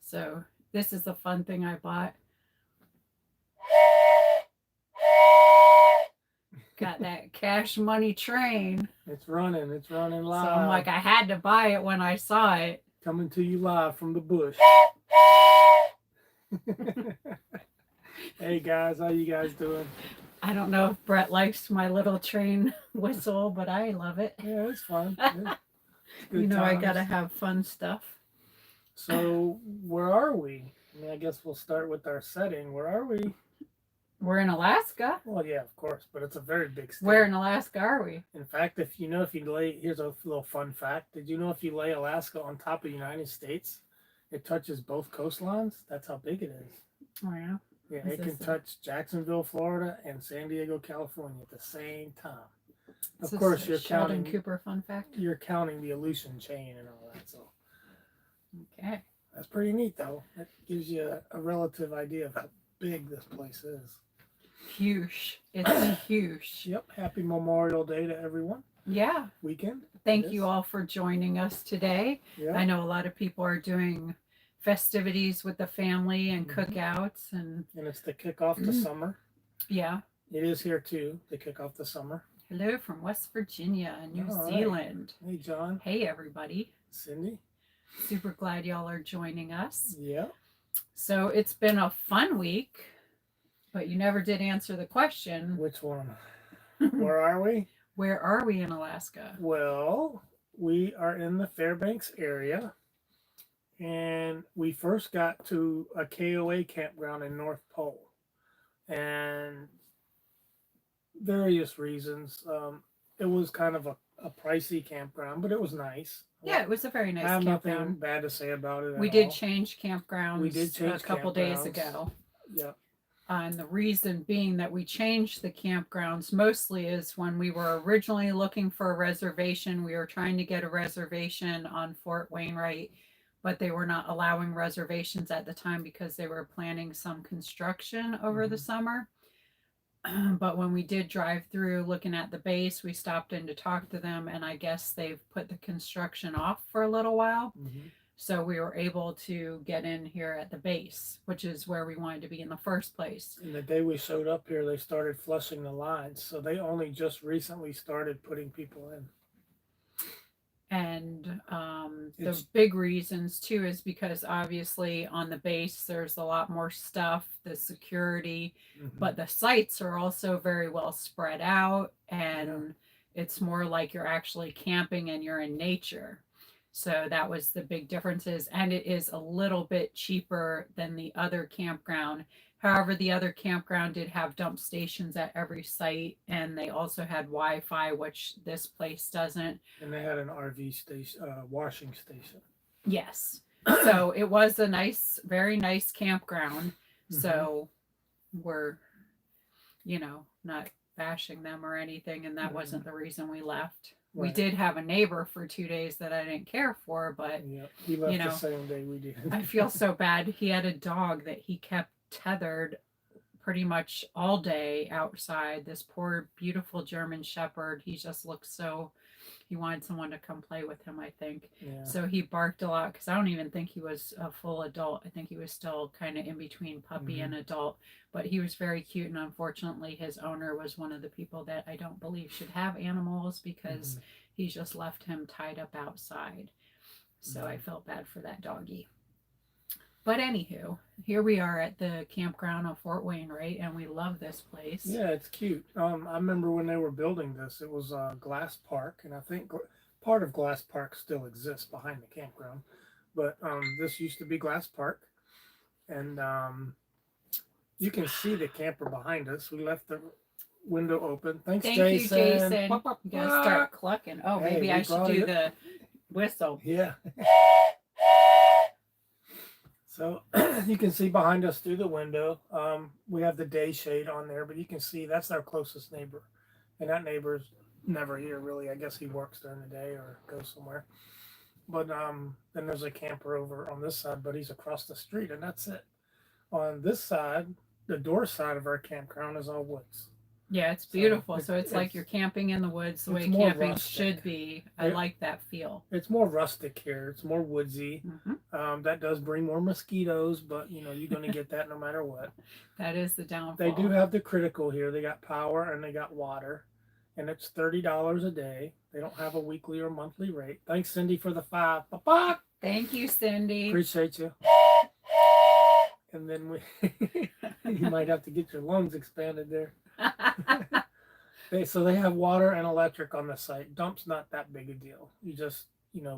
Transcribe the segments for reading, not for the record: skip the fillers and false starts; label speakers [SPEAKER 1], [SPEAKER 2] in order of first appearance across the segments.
[SPEAKER 1] So this is a fun thing I bought. Got that cash money train.
[SPEAKER 2] It's running. It's running
[SPEAKER 1] So I'm
[SPEAKER 2] live.
[SPEAKER 1] like, I had to buy it when I saw it.
[SPEAKER 2] Coming to you live from the bush. Hey guys, how you guys doing?
[SPEAKER 1] I don't know if Brett likes my little train whistle, but I love it.
[SPEAKER 2] Yeah, it's fun. It's
[SPEAKER 1] You
[SPEAKER 2] good
[SPEAKER 1] know, I gotta
[SPEAKER 2] times.
[SPEAKER 1] have fun stuff.
[SPEAKER 2] So where are we? I mean, I guess we'll start with our setting. Where are we?
[SPEAKER 1] We're in Alaska.
[SPEAKER 2] Well, yeah, of course, but it's a very big
[SPEAKER 1] Where
[SPEAKER 2] state.
[SPEAKER 1] in Alaska are we?
[SPEAKER 2] In fact, if you lay, here's a little fun fact. Did you know if you lay Alaska on top of the United States, it touches both coastlines? That's how big it is.
[SPEAKER 1] Oh yeah.
[SPEAKER 2] Yeah,
[SPEAKER 1] Is
[SPEAKER 2] it can
[SPEAKER 1] this
[SPEAKER 2] touch Jacksonville, Florida, and San Diego, California at the same time.
[SPEAKER 1] is
[SPEAKER 2] Of
[SPEAKER 1] this
[SPEAKER 2] course,
[SPEAKER 1] a Sheldon Cooper fun fact?
[SPEAKER 2] you're counting the Aleutian chain and all that. So
[SPEAKER 1] Okay.
[SPEAKER 2] that's pretty neat, though. That gives you a relative idea of how big this place is.
[SPEAKER 1] Huge. It's huge.
[SPEAKER 2] Yep. Happy Memorial Day to everyone.
[SPEAKER 1] Yeah.
[SPEAKER 2] Weekend.
[SPEAKER 1] Thank you all for joining us today.
[SPEAKER 2] Yeah.
[SPEAKER 1] I know a lot of people are doing festivities with the family and
[SPEAKER 2] Mhm.
[SPEAKER 1] cookouts and
[SPEAKER 2] And it's the kickoff to summer.
[SPEAKER 1] yeah.
[SPEAKER 2] It is here too. The kickoff to summer.
[SPEAKER 1] Hello from West Virginia and New
[SPEAKER 2] All right.
[SPEAKER 1] Zealand.
[SPEAKER 2] Hey, John.
[SPEAKER 1] Hey everybody.
[SPEAKER 2] Cindy.
[SPEAKER 1] Super glad y'all are joining us.
[SPEAKER 2] Yeah.
[SPEAKER 1] So it's been a fun week, but you never did answer the question.
[SPEAKER 2] Which one? Where are we?
[SPEAKER 1] Where are we in Alaska?
[SPEAKER 2] Well, we are in the Fairbanks area, and we first got to a KOA campground in North Pole, and various reasons. It was kind of a pricey campground, but it was nice.
[SPEAKER 1] Yeah, it was a very
[SPEAKER 2] I
[SPEAKER 1] nice
[SPEAKER 2] have nothing
[SPEAKER 1] campground.
[SPEAKER 2] bad to say about it
[SPEAKER 1] We
[SPEAKER 2] at
[SPEAKER 1] did
[SPEAKER 2] all.
[SPEAKER 1] change campgrounds
[SPEAKER 2] We did
[SPEAKER 1] a
[SPEAKER 2] change
[SPEAKER 1] couple days
[SPEAKER 2] campgrounds.
[SPEAKER 1] ago.
[SPEAKER 2] Yeah.
[SPEAKER 1] And the reason being that we changed the campgrounds mostly is when we were originally looking for a reservation, we were trying to get a reservation on Fort Wainwright, but they were not allowing reservations at the time because they were planning some construction over the
[SPEAKER 2] Mhm.
[SPEAKER 1] summer. But when we did drive through looking at the base, we stopped in to talk to them, and I guess they've put the construction off for a little while.
[SPEAKER 2] Mhm.
[SPEAKER 1] So we were able to get in here at the base, which is where we wanted to be in the first place.
[SPEAKER 2] And the day we showed up here, they started flushing the lines, so they only just recently started putting people in.
[SPEAKER 1] And the
[SPEAKER 2] It's
[SPEAKER 1] big reasons too is because obviously on the base there's a lot more stuff, the security,
[SPEAKER 2] mhm.
[SPEAKER 1] but the sites are also very well spread out,
[SPEAKER 2] Yeah.
[SPEAKER 1] and it's more like you're actually camping and you're in nature. So that was the big differences, and it is a little bit cheaper than the other campground. However, the other campground did have dump stations at every site, and they also had Wi-Fi, which this place doesn't.
[SPEAKER 2] And they had an RV station, washing station.
[SPEAKER 1] Yes. So it was a nice, very nice campground.
[SPEAKER 2] Mhm.
[SPEAKER 1] So we're, not bashing them or anything. And that
[SPEAKER 2] Mhm.
[SPEAKER 1] wasn't the reason we left. We
[SPEAKER 2] Right.
[SPEAKER 1] did have a neighbor for 2 days that I didn't care for, but,
[SPEAKER 2] Yeah. He
[SPEAKER 1] you
[SPEAKER 2] left the
[SPEAKER 1] know,
[SPEAKER 2] same day we did.
[SPEAKER 1] I feel so bad. He had a dog that he kept tethered pretty much all day outside. This poor, beautiful German Shepherd. He just looked so. He wanted someone to come play with him, I think.
[SPEAKER 2] Yeah.
[SPEAKER 1] So he barked a lot because I don't even think he was a full adult. I think he was still kind of in between puppy and
[SPEAKER 2] Mhm.
[SPEAKER 1] adult. But he was very cute. And unfortunately, his owner was one of the people that I don't believe should have animals because
[SPEAKER 2] Mhm.
[SPEAKER 1] he just left him tied up outside. So I
[SPEAKER 2] Mhm.
[SPEAKER 1] felt bad for that doggy. But anywho, here we are at the campground of Fort Wainwright, and we love this place.
[SPEAKER 2] Yeah, it's cute. I remember when they were building this, it was Glass Park, and I think part of Glass Park still exists behind the campground. But this used to be Glass Park, and you can see the camper behind us. We left the window open. Thanks,
[SPEAKER 1] Thank you,
[SPEAKER 2] Jason.
[SPEAKER 1] Jason.
[SPEAKER 2] Quack, quack,
[SPEAKER 1] You gotta
[SPEAKER 2] quack.
[SPEAKER 1] start clucking. Oh,
[SPEAKER 2] Hey,
[SPEAKER 1] maybe
[SPEAKER 2] we
[SPEAKER 1] I should
[SPEAKER 2] brought
[SPEAKER 1] do
[SPEAKER 2] it.
[SPEAKER 1] the whistle.
[SPEAKER 2] Yeah. So you can see behind us through the window. We have the day shade on there, but you can see that's our closest neighbor, and that neighbor's never here really. I guess he works during the day or goes somewhere. But then there's a camper over on this side, but he's across the street, and that's it. On this side, the door side of our campground is all woods.
[SPEAKER 1] Yeah, it's
[SPEAKER 2] So
[SPEAKER 1] beautiful. So it's like you're camping in the woods the way
[SPEAKER 2] more
[SPEAKER 1] camping
[SPEAKER 2] rustic.
[SPEAKER 1] should be. I like that feel.
[SPEAKER 2] It's more rustic here. It's more woodsy. That does bring more mosquitoes, but you know you're going to get that no matter what.
[SPEAKER 1] That is the downfall.
[SPEAKER 2] They do have the critical here. They got power and they got water, and it's $30 a day. They don't have a weekly or monthly rate. Thanks, Cindy, for the 5. Papa.
[SPEAKER 1] Thank you, Cindy.
[SPEAKER 2] Appreciate you. And then you might have to get your lungs expanded there. So they have water and electric on the site. Dump's not that big a deal. You just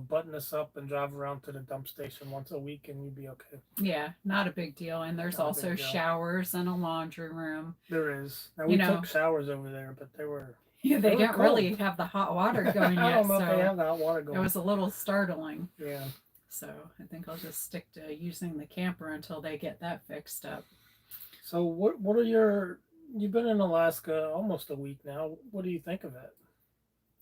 [SPEAKER 2] button this up and drive around to the dump station once a week, and you'd be okay.
[SPEAKER 1] Yeah, not a big deal. And there's also showers and a laundry room.
[SPEAKER 2] There is. Now we took showers over there, but they were.
[SPEAKER 1] Yeah, they didn't really have the hot water going yet.
[SPEAKER 2] I don't know if they have the hot water going.
[SPEAKER 1] It was a little startling.
[SPEAKER 2] Yeah.
[SPEAKER 1] So I think I'll just stick to using the camper until they get that fixed up.
[SPEAKER 2] So what are your? You've been in Alaska almost a week now. What do you think of it?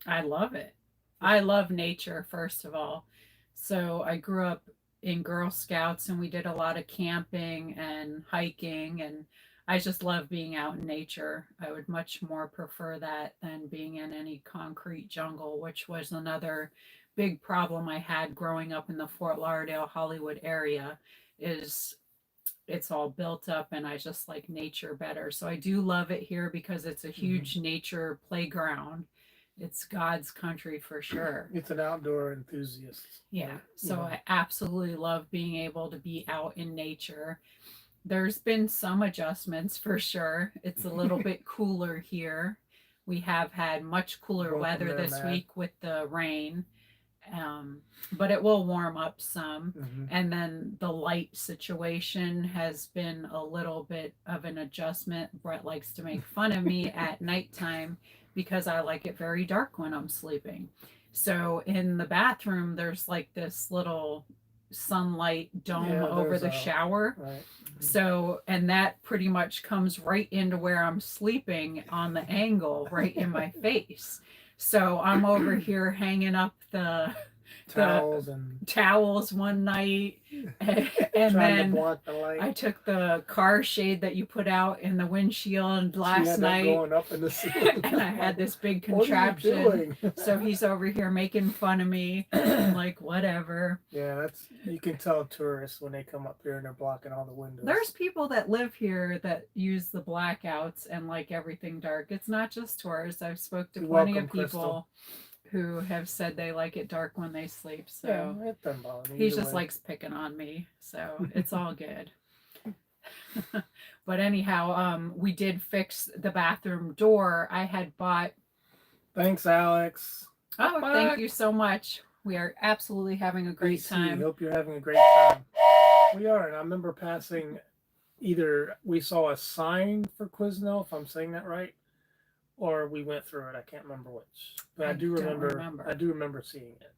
[SPEAKER 1] I love it. I love nature, first of all. So I grew up in Girl Scouts and we did a lot of camping and hiking, and I just love being out in nature. I would much more prefer that than being in any concrete jungle, which was another big problem I had growing up in the Fort Lauderdale, Hollywood area, is it's all built up and I just like nature better. So I do love it here because it's a huge nature playground. It's God's country for sure.
[SPEAKER 2] It's an outdoor enthusiast.
[SPEAKER 1] Yeah. So I absolutely love being able to be out in nature. There's been some adjustments for sure. It's a little bit cooler here. We have had much cooler weather this week with the rain. But it will warm up some. And then the light situation has been a little bit of an adjustment. Brett likes to make fun of me at nighttime because I like it very dark when I'm sleeping. So in the bathroom, there's like this little sunlight dome over the shower.
[SPEAKER 2] Right.
[SPEAKER 1] So, and that pretty much comes right into where I'm sleeping on the angle, right in my face. So I'm over here hanging up the towels one night, and then I took the car shade that you put out in the windshield last night
[SPEAKER 2] going up in the ceiling.
[SPEAKER 1] and I had this big contraption. So he's over here making fun of me. I'm like, whatever.
[SPEAKER 2] Yeah, you can tell tourists when they come up here and they're blocking all the windows.
[SPEAKER 1] There's people that live here that use the blackouts and like everything dark. It's not just tourists. I've spoke to plenty of people. Crystal. Who have said they like it dark when they sleep. So
[SPEAKER 2] it doesn't bother me.
[SPEAKER 1] He just likes picking on me. So it's all good. But anyhow, we did fix the bathroom door. I had bought.
[SPEAKER 2] Thanks, Alex.
[SPEAKER 1] Oh, thank you so much. We are absolutely having a great time.
[SPEAKER 2] I hope you're having a great time. We are. And I remember passing either we saw a sign for Quizno, if I'm saying that right, or we went through it. I can't remember which, but I do remember seeing it.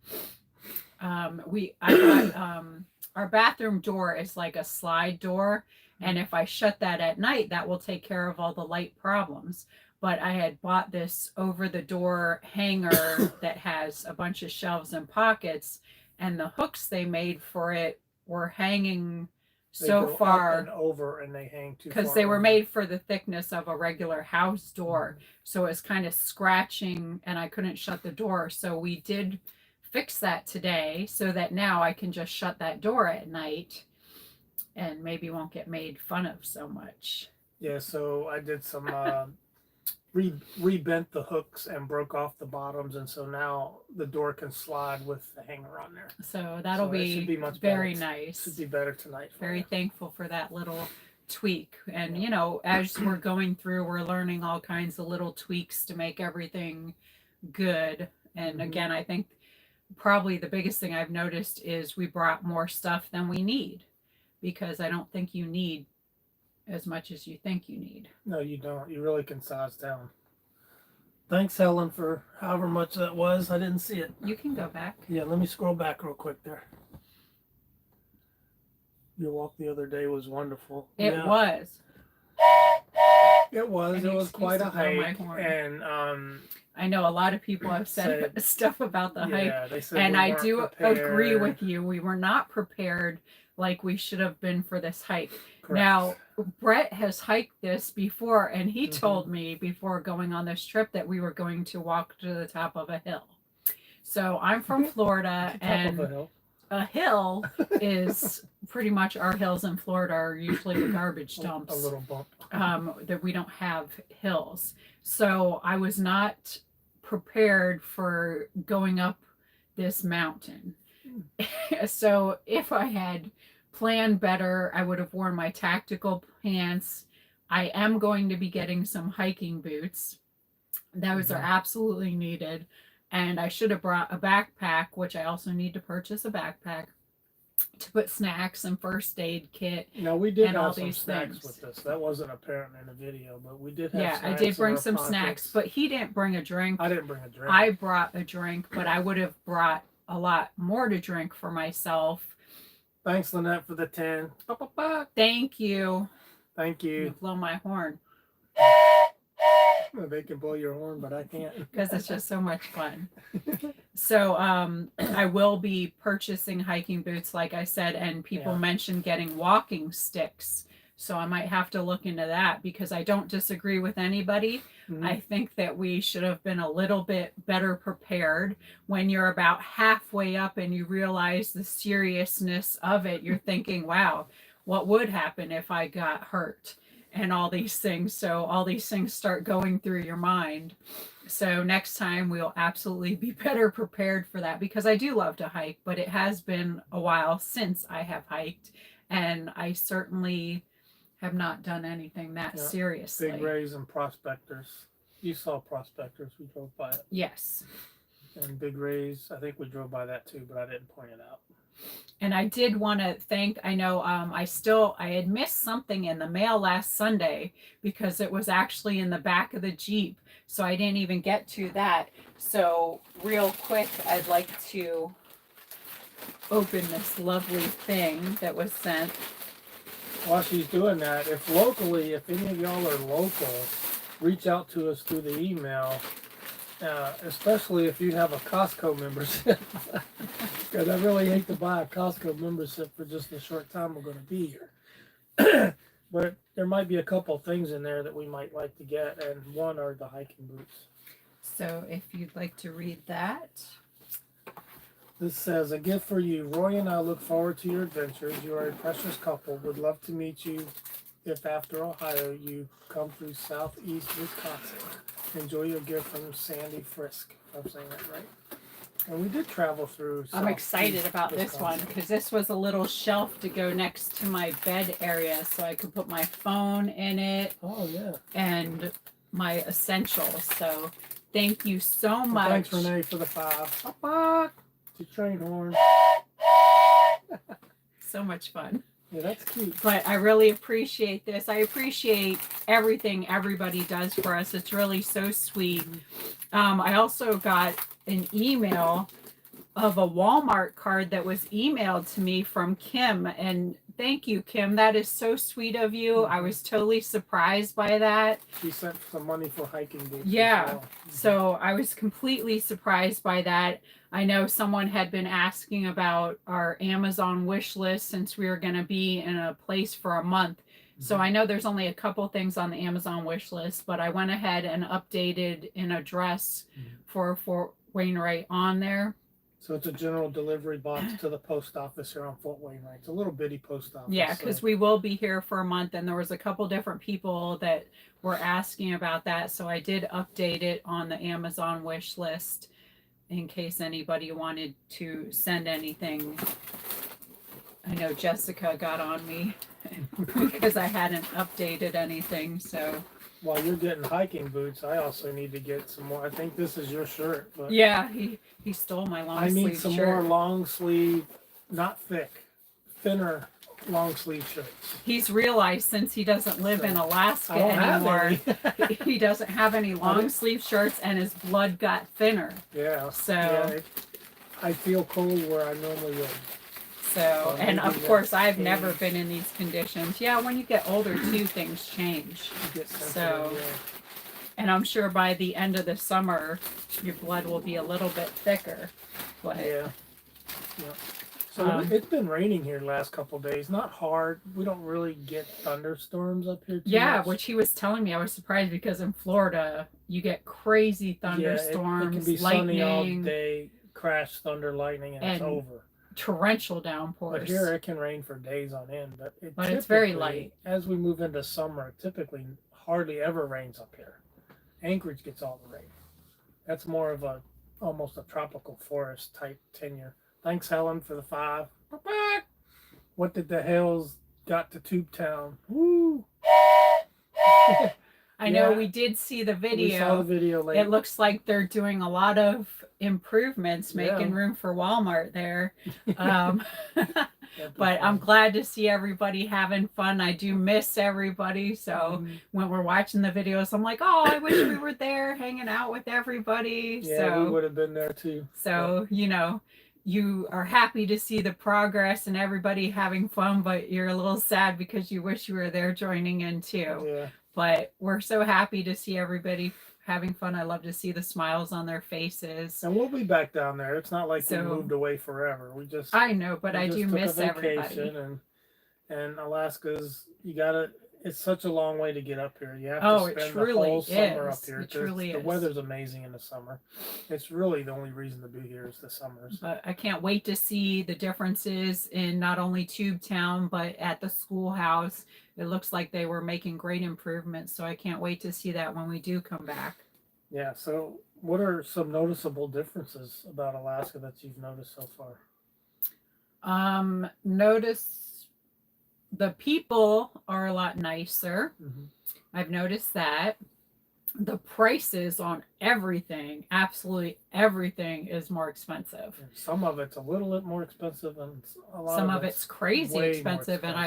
[SPEAKER 1] Our bathroom door is like a slide door, and if I shut that at night, that will take care of all the light problems. But I had bought this over the door hanger that has a bunch of shelves and pockets, and the hooks they made for it were hanging so far
[SPEAKER 2] and over, and they hang too far
[SPEAKER 1] because they were made for the thickness of a regular house door. So it's kind of scratching and I couldn't shut the door. So we did fix that today so that now I can just shut that door at night and maybe won't get made fun of so much.
[SPEAKER 2] Yeah, so I did some rebent the hooks and broke off the bottoms, and so now the door can slide with the hanger on there.
[SPEAKER 1] So that'll be very nice.
[SPEAKER 2] Should be better tonight.
[SPEAKER 1] Very thankful for that little tweak. And as we're going through, we're learning all kinds of little tweaks to make everything good. And again, I think probably the biggest thing I've noticed is we brought more stuff than we need, because I don't think you need as much as you think you need.
[SPEAKER 2] No, you don't. You really can size down. Thanks, Helen, for however much that was. I didn't see it.
[SPEAKER 1] You can go back.
[SPEAKER 2] Yeah, let me scroll back real quick there. Your walk the other day was wonderful.
[SPEAKER 1] It was.
[SPEAKER 2] It was. It was quite a hike. And
[SPEAKER 1] I know a lot of people have said stuff about the hike.
[SPEAKER 2] Yeah, they said
[SPEAKER 1] and I do agree with you. We were not prepared like we should have been for this hike.
[SPEAKER 2] Correct.
[SPEAKER 1] Now, Brett has hiked this before, and he
[SPEAKER 2] Mhm.
[SPEAKER 1] told me before going on this trip that we were going to walk to the top of a hill. So I'm from Florida,
[SPEAKER 2] At the top of
[SPEAKER 1] and
[SPEAKER 2] a hill.
[SPEAKER 1] a hill is pretty much, our hills in Florida are usually the garbage dumps.
[SPEAKER 2] A little bump.
[SPEAKER 1] That we don't have hills. So I was not prepared for going up this mountain. So if I had planned better, I would have worn my tactical pants. I am going to be getting some hiking boots. Those are absolutely needed. And I should have brought a backpack, which I also need to purchase a backpack to put snacks and first aid kit.
[SPEAKER 2] Now we did
[SPEAKER 1] and all
[SPEAKER 2] have some
[SPEAKER 1] these
[SPEAKER 2] snacks
[SPEAKER 1] things.
[SPEAKER 2] with us. That wasn't apparent in the video, but we did have
[SPEAKER 1] Yeah, I
[SPEAKER 2] snacks
[SPEAKER 1] did
[SPEAKER 2] in
[SPEAKER 1] bring
[SPEAKER 2] our
[SPEAKER 1] some
[SPEAKER 2] pockets.
[SPEAKER 1] snacks, but he didn't bring a drink.
[SPEAKER 2] I didn't bring a drink.
[SPEAKER 1] I brought a drink, but I would have brought a lot more to drink for myself.
[SPEAKER 2] Thanks, Lynette, for the 10.
[SPEAKER 1] Thank you.
[SPEAKER 2] Thank
[SPEAKER 1] You
[SPEAKER 2] you.
[SPEAKER 1] blow my horn
[SPEAKER 2] They can blow your horn, but I can't.
[SPEAKER 1] because it's just so much fun. So I will be purchasing hiking boots, like I said, and people
[SPEAKER 2] Yeah.
[SPEAKER 1] mentioned getting walking sticks. So I might have to look into that because I don't disagree with anybody.
[SPEAKER 2] Mhm.
[SPEAKER 1] I think that we should have been a little bit better prepared. When you're about halfway up and you realize the seriousness of it, you're thinking, wow, what would happen if I got hurt? And all these things. So all these things start going through your mind. So next time we'll absolutely be better prepared for that because I do love to hike, but it has been a while since I have hiked, and I certainly have not done anything that
[SPEAKER 2] Yeah,
[SPEAKER 1] seriously.
[SPEAKER 2] Big Rays and Prospectors. You saw Prospectors. We drove by it.
[SPEAKER 1] Yes.
[SPEAKER 2] And Big Rays, I think we drove by that too, but I didn't point it out.
[SPEAKER 1] And I did want to thank, I know I had missed something in the mail last Sunday because it was actually in the back of the Jeep. So I didn't even get to that. So real quick, I'd like to open this lovely thing that was sent.
[SPEAKER 2] While she's doing that, if any of y'all are local, reach out to us through the email, especially if you have a Costco membership. Because I really hate to buy a Costco membership for just the short time we're going to be here. But there might be a couple things in there that we might like to get, and one are the hiking boots.
[SPEAKER 1] So if you'd like to read that.
[SPEAKER 2] This says, a gift for you. Roy and I look forward to your adventures. You are a precious couple. Would love to meet you if after Ohio you come through southeast Wisconsin. Enjoy your gift from Sandy Frisk. If I'm saying that right. And we did travel through.
[SPEAKER 1] I'm excited about this one because this was a little shelf to go next to my bed area so I could put my phone in it.
[SPEAKER 2] Oh, yeah.
[SPEAKER 1] And my essentials. So thank you so much.
[SPEAKER 2] Thanks, Renee, for the 5. Papa! To train horn.
[SPEAKER 1] So much fun.
[SPEAKER 2] Yeah, that's cute.
[SPEAKER 1] But I really appreciate this. I appreciate everything everybody does for us. It's really so sweet. I also got an email of a Walmart card that was emailed to me from Kim. And thank you, Kim. That is so sweet of you. I was totally surprised by that.
[SPEAKER 2] She sent some money for hiking boots.
[SPEAKER 1] Yeah.
[SPEAKER 2] As well.
[SPEAKER 1] So I was completely surprised by that. I know someone had been asking about our Amazon wish list since we were going to be in a place for a month. So I know there's only a couple things on the Amazon wish list, but I went ahead and updated an address for Fort Wainwright on there.
[SPEAKER 2] So it's a general delivery box to the post office here on Fort Wainwright. It's a little bitty post office.
[SPEAKER 1] Yeah, because we will be here for a month, and there was a couple different people that were asking about that. So I did update it on the Amazon wish list in case anybody wanted to send anything. I know Jessica got on me because I hadn't updated anything. So
[SPEAKER 2] while you're getting hiking boots, I also need to get some more. I think this is your shirt. But
[SPEAKER 1] yeah, he stole my long sleeve shirt.
[SPEAKER 2] I need some more long sleeve, not thick, thinner long sleeve shirts.
[SPEAKER 1] He's realized since he doesn't live in Alaska anymore, he doesn't have any long sleeve shirts, and his blood got thinner.
[SPEAKER 2] Yeah.
[SPEAKER 1] So
[SPEAKER 2] yeah, I feel cold where I normally would.
[SPEAKER 1] So, and of course, I've never been in these conditions. Yeah, when you get older too, things change. So, and I'm sure by the end of the summer, your blood will be a little bit thicker. But
[SPEAKER 2] yeah. So it's been raining here the last couple of days. Not hard. We don't really get thunderstorms up here too
[SPEAKER 1] Yeah,
[SPEAKER 2] much.
[SPEAKER 1] which he was telling me. I was surprised because in Florida you get crazy
[SPEAKER 2] Yeah,
[SPEAKER 1] thunderstorms,
[SPEAKER 2] it can be sunny all
[SPEAKER 1] lightning,
[SPEAKER 2] day, crash, thunder, lightning, and it's
[SPEAKER 1] and
[SPEAKER 2] over.
[SPEAKER 1] torrential
[SPEAKER 2] But here
[SPEAKER 1] downpours.
[SPEAKER 2] it can rain for days on end. But
[SPEAKER 1] But it's very light.
[SPEAKER 2] as we move into summer, it typically hardly ever rains up here. Anchorage gets all the rain. That's more of a almost a tropical forest type tenure. Thanks, Helen, for the 5. What did the hell's got to Tube Town? Woo!
[SPEAKER 1] I know we did see the video.
[SPEAKER 2] We saw the video late.
[SPEAKER 1] It looks like they're doing a lot of improvements, making room for Walmart there. But I'm glad to see everybody having fun. I do miss everybody. So when we're watching the videos, I'm like, oh, I wish we were there hanging out with everybody.
[SPEAKER 2] Yeah, we would have been there too.
[SPEAKER 1] So, you know, you are happy to see the progress and everybody having fun, but you're a little sad because you wish you were there joining in too.
[SPEAKER 2] Yeah.
[SPEAKER 1] But we're so happy to see everybody having fun. I love to see the smiles on their faces.
[SPEAKER 2] And we'll be back down there. It's not like we moved away forever.
[SPEAKER 1] I know, but I do miss everybody.
[SPEAKER 2] And Alaska's, it's such a long way to get up here. You have to spend the whole summer up here.
[SPEAKER 1] It truly is.
[SPEAKER 2] The weather's amazing in the summer. It's really the only reason to be here is the summers.
[SPEAKER 1] But I can't wait to see the differences in not only Tube Town, but at the schoolhouse. It looks like they were making great improvements. So I can't wait to see that when we do come back.
[SPEAKER 2] Yeah. So what are some noticeable differences about Alaska that you've noticed so far?
[SPEAKER 1] Notice the people are a lot nicer.
[SPEAKER 2] Mm-hmm.
[SPEAKER 1] I've noticed that. The prices on everything, absolutely everything, is more expensive.
[SPEAKER 2] And some of it's a little bit more expensive, and
[SPEAKER 1] some of it's crazy expensive. And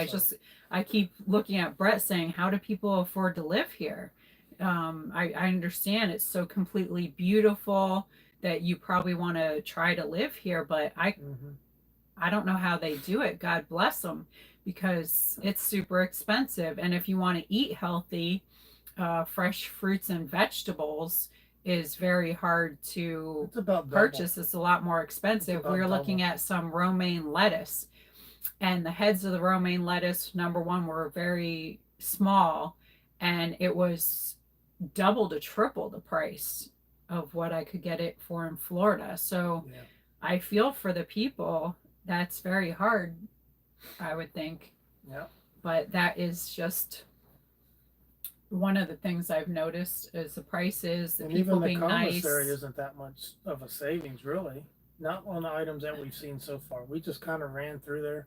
[SPEAKER 1] I keep looking at Brett saying, how do people afford to live here? I understand it's so completely beautiful that you probably want to try to live here, but I don't know how they do it. God bless them, because it's super expensive. And if you want to eat healthy, fresh fruits and vegetables is very hard to purchase. It's a lot more expensive. We're looking at some romaine lettuce, and the heads of the romaine lettuce, number one, were very small, and it was double to triple the price of what I could get it for in Florida. So I feel for the people. That's very hard, I would think.
[SPEAKER 2] Yeah.
[SPEAKER 1] But that is just one of the things I've noticed is the prices, the people being nice.
[SPEAKER 2] And even the commissary isn't that much of a savings, really. Not on the items that we've seen so far. We just kind of ran through there.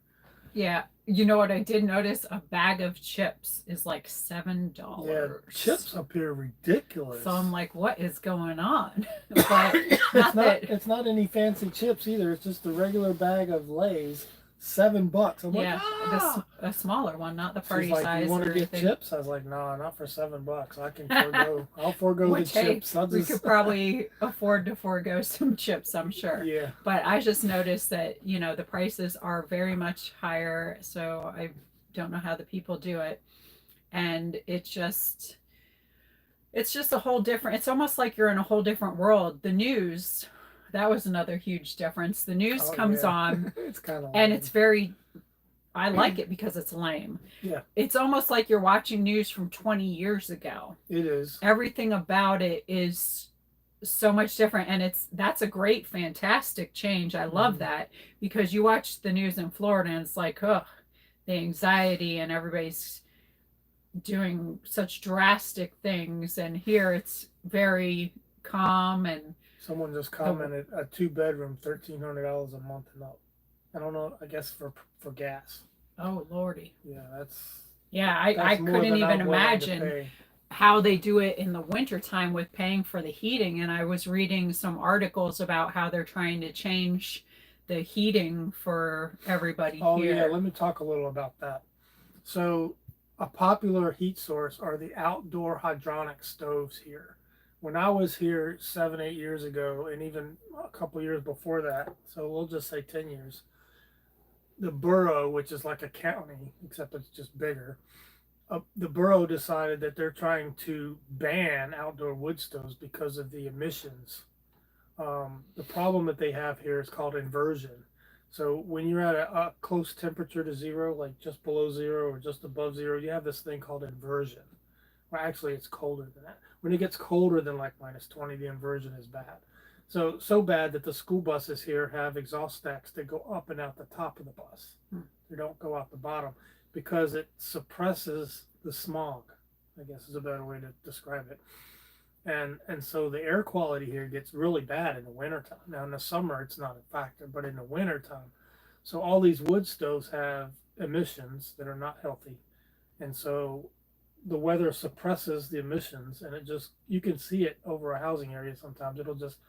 [SPEAKER 1] Yeah. You know what I did notice? A bag of chips is like $7.
[SPEAKER 2] Yeah, chips up here are ridiculous.
[SPEAKER 1] So I'm like, what is going on? But
[SPEAKER 2] it's not any fancy chips either. It's just a regular bag of Lay's. $7. I'm like,
[SPEAKER 1] a smaller one, not the party size.
[SPEAKER 2] You want to get chips? I was like, no, not for $7. I can forego. I'll forego the chips.
[SPEAKER 1] We could probably afford to forego some chips, I'm sure.
[SPEAKER 2] Yeah.
[SPEAKER 1] But I just noticed that, you know, the prices are very much higher. So I don't know how the people do it. And it's just a whole different, it's almost like you're in a whole different world. The news, that was another huge difference. The news comes on
[SPEAKER 2] it's kind of
[SPEAKER 1] and it's very, I like it because it's lame.
[SPEAKER 2] Yeah.
[SPEAKER 1] It's almost like you're watching news from 20 years ago.
[SPEAKER 2] It is.
[SPEAKER 1] Everything about it is so much different. And that's a great, fantastic change. I love that, because you watch the news in Florida and it's like, the anxiety and everybody's doing such drastic things. And here it's very calm. And
[SPEAKER 2] someone just commented a 2-bedroom, $1,300 a month and up. I don't know. I guess for gas.
[SPEAKER 1] Oh Lordy.
[SPEAKER 2] Yeah,
[SPEAKER 1] I couldn't even imagine how they do it in the wintertime with paying for the heating. And I was reading some articles about how they're trying to change the heating for everybody here. Oh
[SPEAKER 2] yeah, let me talk a little about that. So a popular heat source are the outdoor hydronic stoves here. When I was here 7-8 years ago, and even a couple years before that, so we'll just say 10 years, the borough, which is like a county, except it's just bigger, the borough decided that they're trying to ban outdoor wood stoves because of the emissions. The problem that they have here is called inversion. So when you're at a close temperature to zero, like just below zero or just above zero, you have this thing called inversion. Well, actually, it's colder than that. When it gets colder than like -20, the inversion is bad. So bad that the school buses here have exhaust stacks that go up and out the top of the bus.
[SPEAKER 1] Hmm.
[SPEAKER 2] They don't go out the bottom because it suppresses the smog, I guess is a better way to describe it. And so the air quality here gets really bad in the wintertime. Now in the summer it's not a factor, but in the wintertime, so all these wood stoves have emissions that are not healthy. And so the weather suppresses the emissions, and it just, you can see it over a housing area sometimes. It'll just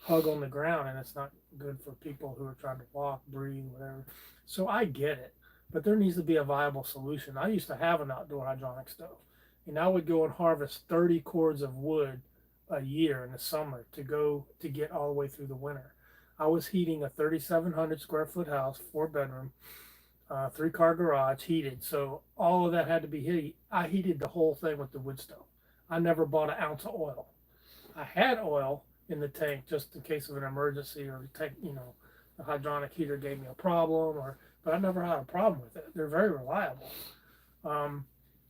[SPEAKER 2] hug on the ground, and it's not good for people who are trying to walk, breathe, whatever. So I get it, but there needs to be a viable solution. I used to have an outdoor hydronic stove, and I would go and harvest 30 cords of wood a year in the summer to go to get all the way through the winter. I was heating a 3,700 square foot house, 4 bedroom, 3 car garage, heated. So all of that had to be heated. I heated the whole thing with the wood stove. I never bought an ounce of oil. I had oil in the tank just in case of an emergency, or the hydronic heater gave me a problem, but I never had a problem with it. They're very reliable.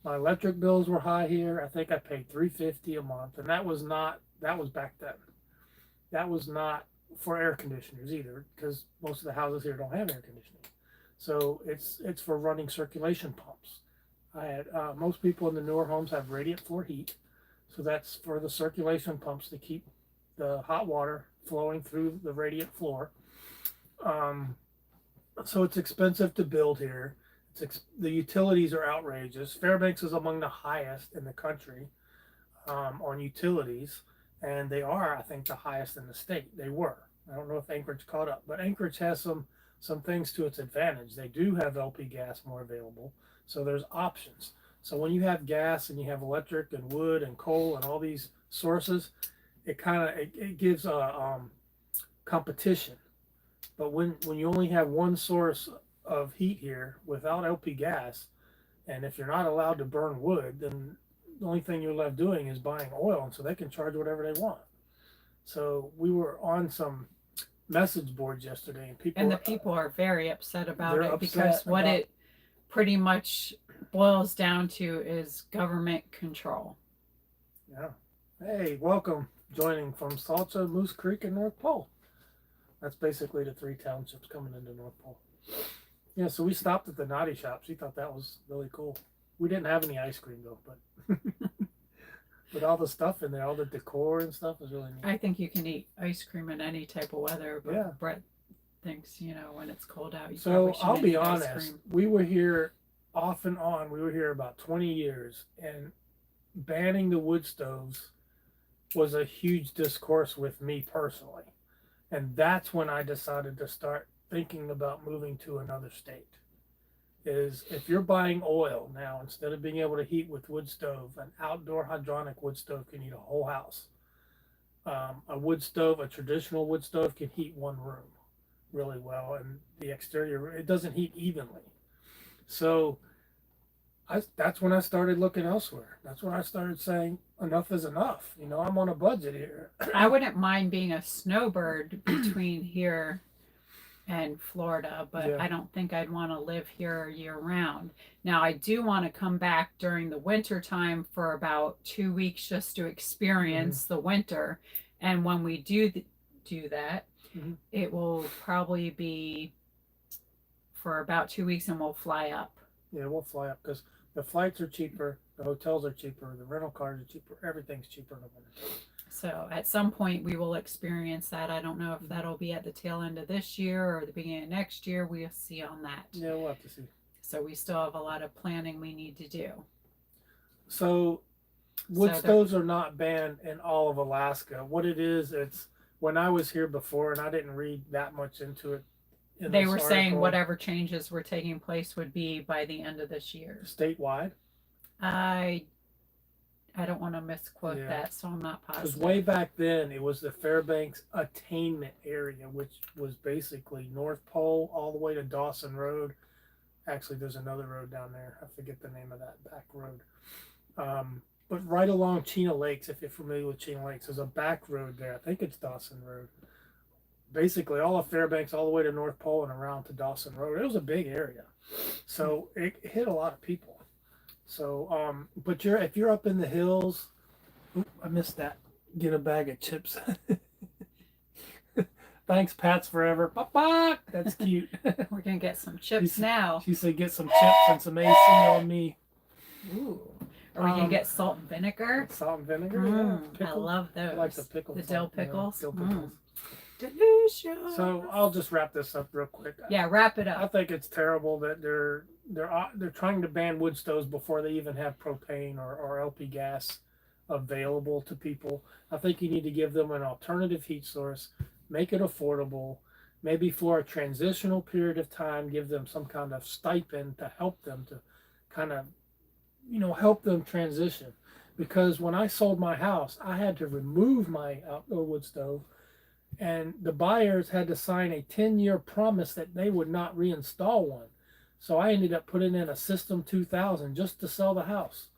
[SPEAKER 2] My electric bills were high here. I think I paid $350 a month, and that was back then. That was not for air conditioners either, because most of the houses here don't have air conditioning. So it's for running circulation pumps. I had most people in the newer homes have radiant floor heat, so that's for the circulation pumps to keep the hot water flowing through the radiant floor. So it's expensive to build here. The utilities are outrageous. Fairbanks is among the highest in the country on utilities, and they are, I think, the highest in the state. They were. I don't know if Anchorage caught up, but Anchorage has some things to its advantage. They do have LP gas more available, so there's options. So when you have gas and you have electric and wood and coal and all these sources, it gives a competition. But when you only have one source of heat here without LP gas, and if you're not allowed to burn wood, then the only thing you're left doing is buying oil, and so they can charge whatever they want. So we were on some message boards yesterday, and
[SPEAKER 1] the people are very upset about it, because
[SPEAKER 2] upset
[SPEAKER 1] what
[SPEAKER 2] about,
[SPEAKER 1] it pretty much boils down to is government control.
[SPEAKER 2] Yeah. Hey, welcome. Joining from Salcha, Moose Creek, and North Pole. That's basically the 3 townships coming into North Pole. Yeah, so we stopped at the naughty shops. We thought that was really cool. We didn't have any ice cream though, but but all the stuff in there, all the decor and stuff is really neat.
[SPEAKER 1] I think you can eat ice cream in any type of weather, but
[SPEAKER 2] Yeah.
[SPEAKER 1] Brett thinks, when it's cold out, you
[SPEAKER 2] So
[SPEAKER 1] probably shouldn't
[SPEAKER 2] I'll be
[SPEAKER 1] eat ice
[SPEAKER 2] honest,
[SPEAKER 1] cream.
[SPEAKER 2] we were here off and on. We were here about 20 years, and banning the wood stoves was a huge discourse with me personally. And that's when I decided to start thinking about moving to another state. Is if you're buying oil now, instead of being able to heat with wood stove, an outdoor hydronic wood stove can heat a whole house. A wood stove, a traditional wood stove, can heat one room really well, and the exterior, it doesn't heat evenly. So that's when I started looking elsewhere. That's when I started saying enough is enough. I'm on a budget here.
[SPEAKER 1] I wouldn't mind being a snowbird between here and Florida, but
[SPEAKER 2] Yeah.
[SPEAKER 1] I don't think I'd want to live here year round. Now, I do want to come back during the winter time for about 2 weeks just to experience the winter. And when we do that, it will probably be for about 2 weeks, and we'll fly up.
[SPEAKER 2] Yeah, we'll fly up because the flights are cheaper, the hotels are cheaper, the rental cars are cheaper, everything's cheaper in the winter.
[SPEAKER 1] So at some point we will experience that. I don't know if that'll be at the tail end of this year or the beginning of next year. We'll see on that.
[SPEAKER 2] Yeah, we'll have to see.
[SPEAKER 1] So we still have a lot of planning we need to do.
[SPEAKER 2] So wood stoves are not banned in all of Alaska. What it is, it's when I was here before, and I didn't read that much into it.
[SPEAKER 1] They were saying whatever changes were taking place would be by the end of this year.
[SPEAKER 2] Statewide?
[SPEAKER 1] I don't want to misquote that, so I'm not positive.
[SPEAKER 2] Because way back then, it was the Fairbanks Attainment Area, which was basically North Pole all the way to Dawson Road. Actually, there's another road down there. I forget the name of that back road. But right along Chena Lakes, if you're familiar with Chena Lakes, there's a back road there. I think it's Dawson Road. basically all of Fairbanks all the way to North Pole and around to Dawson Road. It was a big area, so it hit a lot of people. So, but if you're up in the hills, I missed that. Get a bag of chips. Thanks, Pat's Forever. Papa, that's cute.
[SPEAKER 1] We're gonna get some chips now.
[SPEAKER 2] She said, "Get some chips and some AC on me."
[SPEAKER 1] Ooh. Are we gonna get salt and vinegar?
[SPEAKER 2] Salt and vinegar. Yeah.
[SPEAKER 1] I love those.
[SPEAKER 2] I like the pickles.
[SPEAKER 1] The dill pickles.
[SPEAKER 2] Dill pickles.
[SPEAKER 1] Delicious.
[SPEAKER 2] So I'll just wrap this up real quick.
[SPEAKER 1] Yeah, wrap it
[SPEAKER 2] I
[SPEAKER 1] up.
[SPEAKER 2] think it's terrible that they're trying to ban wood stoves before they even have propane or LP gas available to people. I think you need to give them an alternative heat source, make it affordable, maybe for a transitional period of time, give them some kind of stipend to help them to kind of, help them transition. Because when I sold my house, I had to remove my outdoor wood stove, and the buyers had to sign a 10-year promise that they would not reinstall one. So I ended up putting in a System 2000 just to sell the house.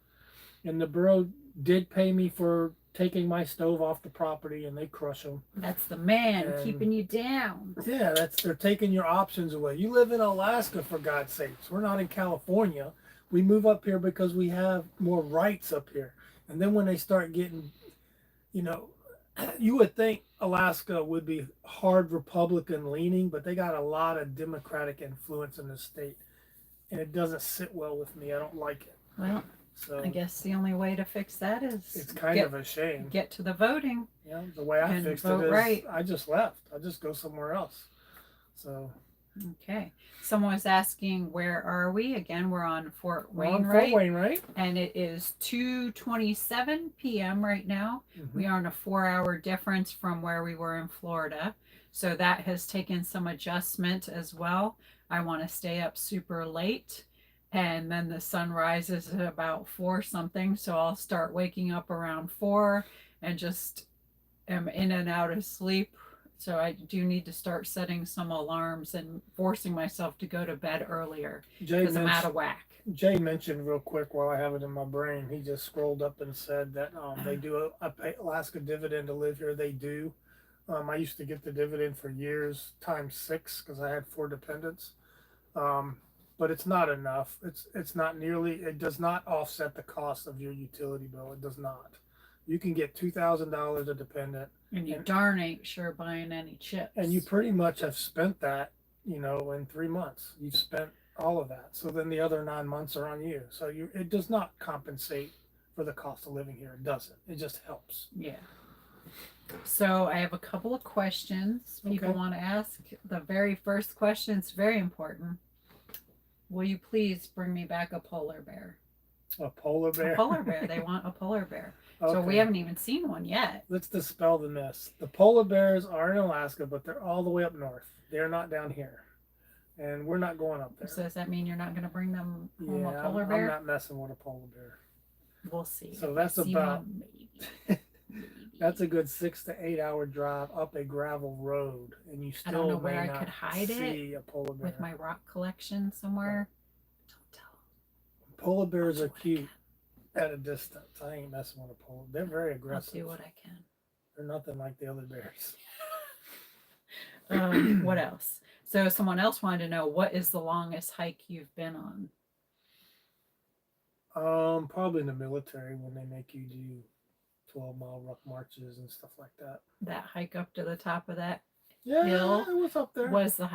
[SPEAKER 2] And the borough did pay me for taking my stove off the property, and they crush them.
[SPEAKER 1] That's the man keeping you down.
[SPEAKER 2] Yeah, they're taking your options away. You live in Alaska, for God's sakes. We're not in California. We move up here because we have more rights up here. And then when they start getting, you would think Alaska would be hard Republican leaning, but they got a lot of Democratic influence in the state. And it doesn't sit well with me. I don't like it.
[SPEAKER 1] Well,
[SPEAKER 2] so
[SPEAKER 1] I guess the only way to fix that is
[SPEAKER 2] it's kind of a shame.
[SPEAKER 1] Get to the voting.
[SPEAKER 2] Yeah, the way I fixed it is
[SPEAKER 1] right.
[SPEAKER 2] I just left. I just go somewhere else. So
[SPEAKER 1] okay. Someone was asking, where are we? Again, we're on Fort Wainwright.
[SPEAKER 2] Fort Wainwright.
[SPEAKER 1] And it is 2:27 p.m. right now. Mm-hmm. We are on a 4-hour difference from where we were in Florida. So that has taken some adjustment as well. I want to stay up super late. And then the sun rises at about 4 something. So I'll start waking up around 4 and just am in and out of sleep. So I do need to start setting some alarms and forcing myself to go to bed earlier because I'm out of whack.
[SPEAKER 2] Jay mentioned real quick while I have it in my brain, he just scrolled up and said that they do I pay Alaska dividend to live here. They do. I used to get the dividend for years times 6 because I had 4 dependents. But it's not enough. It's not nearly. It does not offset the cost of your utility bill. It does not. You can get $2,000 a dependent,
[SPEAKER 1] and you darn ain't sure buying any chips.
[SPEAKER 2] And you pretty much have spent that, in 3 months. You've spent all of that. So then the other 9 months are on you. So it does not compensate for the cost of living here. It doesn't. It just helps.
[SPEAKER 1] Yeah. So I have a couple of questions people want to ask. The very first question is very important. Will you please bring me back a polar bear?
[SPEAKER 2] A polar bear?
[SPEAKER 1] A polar bear. They want a polar bear. Okay. So we haven't even seen one yet.
[SPEAKER 2] Let's dispel the myth. The polar bears are in Alaska, but they're all the way up north. They're not down here. And we're not going up there.
[SPEAKER 1] So does that mean you're not going to bring them home a polar bear?
[SPEAKER 2] I'm not messing with a polar bear.
[SPEAKER 1] We'll see.
[SPEAKER 2] So that's about... Maybe. That's a good 6 to 8 hour drive up a gravel road, and you still
[SPEAKER 1] I don't know
[SPEAKER 2] may
[SPEAKER 1] where
[SPEAKER 2] not
[SPEAKER 1] I could hide
[SPEAKER 2] see
[SPEAKER 1] it
[SPEAKER 2] a polar bear.
[SPEAKER 1] with my rock collection somewhere. Don't tell.
[SPEAKER 2] Polar bears are cute at a distance. I ain't messing with a polar. They're very aggressive.
[SPEAKER 1] I'll do what I can.
[SPEAKER 2] They're nothing like the other bears.
[SPEAKER 1] What else? So someone else wanted to know, what is the longest hike you've been on?
[SPEAKER 2] Probably in the military when they make you do 12-mile ruck marches and stuff like that.
[SPEAKER 1] That hike up to the top of that
[SPEAKER 2] hill, it was up there.
[SPEAKER 1] Was the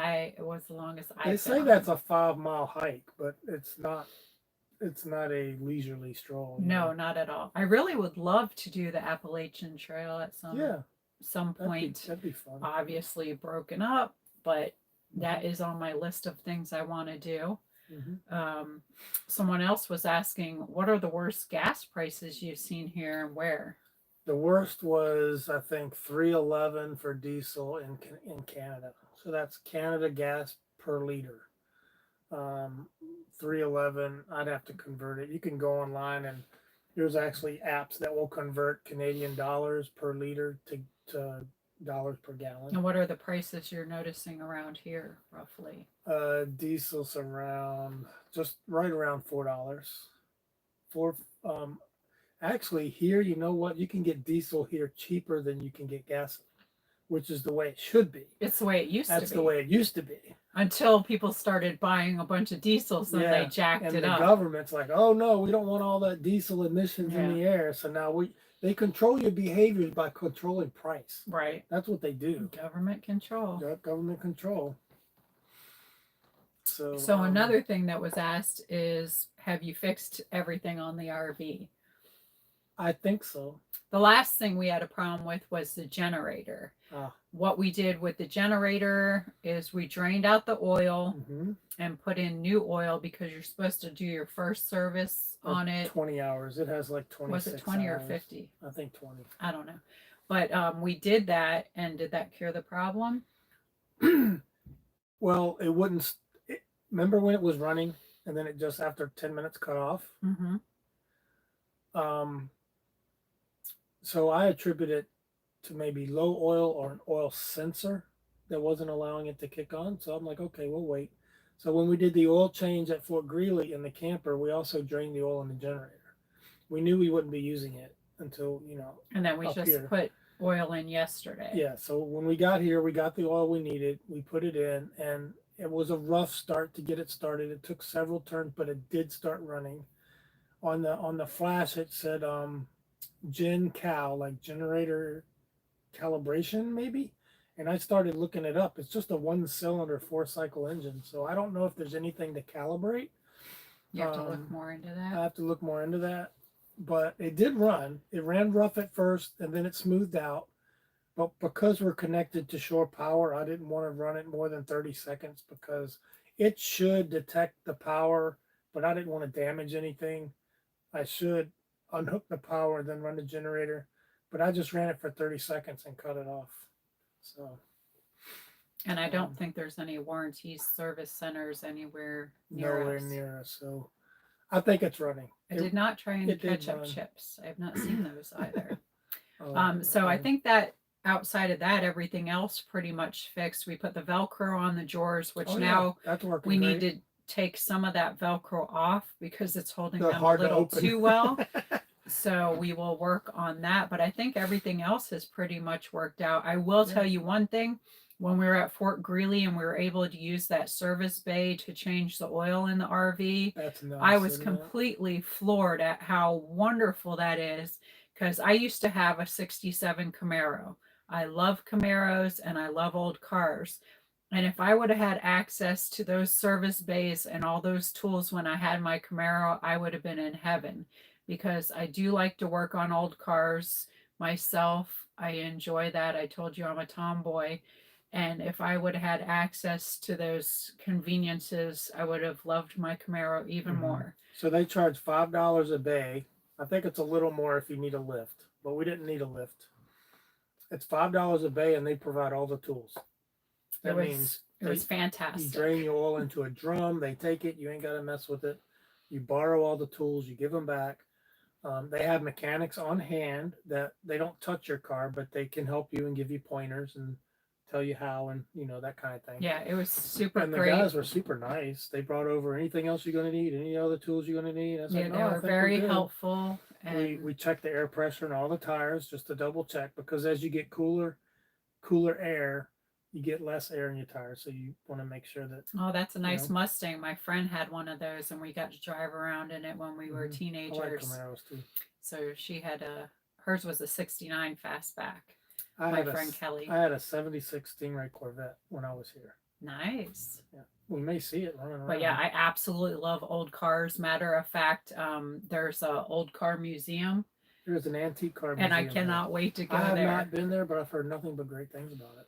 [SPEAKER 1] longest I've been on.
[SPEAKER 2] They say that's a 5-mile hike, but it's not. It's not a leisurely stroll.
[SPEAKER 1] No, not at all. I really would love to do the Appalachian Trail at some point.
[SPEAKER 2] That'd be fun.
[SPEAKER 1] Obviously broken up, but that is on my list of things I want to do. Mm-hmm. Someone else was asking, what are the worst gas prices you've seen here and where?
[SPEAKER 2] The worst was, I think, $3.11 for diesel in Canada. So that's Canada gas per liter. $3.11. I'd have to convert it. You can go online, and there's actually apps that will convert Canadian dollars per liter to dollars per gallon.
[SPEAKER 1] And what are the prices you're noticing around here, roughly?
[SPEAKER 2] Diesel's around just right around $4. Actually, here, you know what? You can get diesel here cheaper than you can get gas, which is the way it should be.
[SPEAKER 1] It's the way it used to be.
[SPEAKER 2] That's the way it used to be.
[SPEAKER 1] Until people started buying a bunch of diesels and they jacked
[SPEAKER 2] and
[SPEAKER 1] it
[SPEAKER 2] the
[SPEAKER 1] up.
[SPEAKER 2] government's like, oh no, we don't want all that diesel emissions in the air. So now they control your behaviors by controlling price.
[SPEAKER 1] Right.
[SPEAKER 2] That's what they do.
[SPEAKER 1] Government control.
[SPEAKER 2] Government control. So
[SPEAKER 1] another thing that was asked is, have you fixed everything on the RV?
[SPEAKER 2] I think so.
[SPEAKER 1] The last thing we had a problem with was the generator. What we did with the generator is we drained out the oil and put in new oil, because you're supposed to do your first service on it.
[SPEAKER 2] 20 hours. It has like 26
[SPEAKER 1] Was it 20
[SPEAKER 2] hours.
[SPEAKER 1] or 50?
[SPEAKER 2] I think 20.
[SPEAKER 1] I don't know. But we did that, and did that cure the problem?
[SPEAKER 2] Well, it wouldn't. Remember when it was running and then it just after 10 minutes cut off?
[SPEAKER 1] Mm-hmm.
[SPEAKER 2] So I attribute it to maybe low oil or an oil sensor that wasn't allowing it to kick on. So I'm like, okay, we'll wait. So when we did the oil change at Fort Greely in the camper, we also drained the oil in the generator. We knew we wouldn't be using it until,
[SPEAKER 1] And then we just put oil in yesterday.
[SPEAKER 2] Yeah, so when we got here, we got the oil we needed. We put it in, and it was a rough start to get it started. It took several turns, but it did start running. On the flash, it said Gen Cal, like generator calibration maybe, and I started looking it up. It's just a 1-cylinder 4-cycle engine, so I don't know if there's anything to calibrate.
[SPEAKER 1] You have to look more into that.
[SPEAKER 2] I have to look more into that, but it did run. It ran rough at first, and then it smoothed out. But because we're connected to shore power, I didn't want to run it more than 30 seconds because it should detect the power, but I didn't want to damage anything. I should unhook the power and then run the generator, but I just ran it for 30 seconds and cut it off. So,
[SPEAKER 1] and I don't think there's any warranty service centers anywhere
[SPEAKER 2] nowhere near us. So I think it's running.
[SPEAKER 1] I did not try and catch up chips. I have not seen those either. So I think that outside of that, everything else pretty much fixed. We put the Velcro on the drawers, which now
[SPEAKER 2] that's working
[SPEAKER 1] we
[SPEAKER 2] great.
[SPEAKER 1] need to take some of that Velcro off because it's holding them a little too well. So we will work on that. But I think everything else has pretty much worked out. I will tell you one thing. When we were at Fort Greely and we were able to use that service bay to change the oil in the RV,
[SPEAKER 2] that's nice,
[SPEAKER 1] I was completely floored at how wonderful that is, because I used to have a 67 Camaro. I love Camaros and I love old cars. And if I would have had access to those service bays and all those tools when I had my Camaro, I would have been in heaven, because I do like to work on old cars myself. I enjoy that. I told you I'm a tomboy. And if I would have had access to those conveniences, I would have loved my Camaro even more.
[SPEAKER 2] So they charge $5 a bay. I think it's a little more if you need a lift, but we didn't need a lift. It's $5 a bay, and they provide all the tools. That means
[SPEAKER 1] it was fantastic.
[SPEAKER 2] You drain your oil into a drum. They take it. You ain't got to mess with it. You borrow all the tools. You give them back. They have mechanics on hand that they don't touch your car, but they can help you and give you pointers and tell you how, and that kind of thing.
[SPEAKER 1] Yeah, it was super
[SPEAKER 2] and
[SPEAKER 1] great.
[SPEAKER 2] And the guys were super nice. They brought over anything else you're going to need, any other tools you're going to need. I was
[SPEAKER 1] they were very helpful.
[SPEAKER 2] And we checked the air pressure and all the tires just to double check, because as you get cooler air, you get less air in your tires. So you want to make sure that.
[SPEAKER 1] Oh, that's a nice Mustang. My friend had one of those, and we got to drive around in it when we were teenagers.
[SPEAKER 2] I like Camaros too.
[SPEAKER 1] So she had hers was a 69 fastback.
[SPEAKER 2] My
[SPEAKER 1] friend Kelly.
[SPEAKER 2] I had a 76 Stingray Corvette when I was here.
[SPEAKER 1] Nice.
[SPEAKER 2] Yeah. We may see it running around.
[SPEAKER 1] But yeah, I absolutely love old cars. Matter of fact, there's a old car museum.
[SPEAKER 2] There's an antique car museum.
[SPEAKER 1] And I cannot wait to go there.
[SPEAKER 2] I have not been there, but I've heard nothing but great things about it.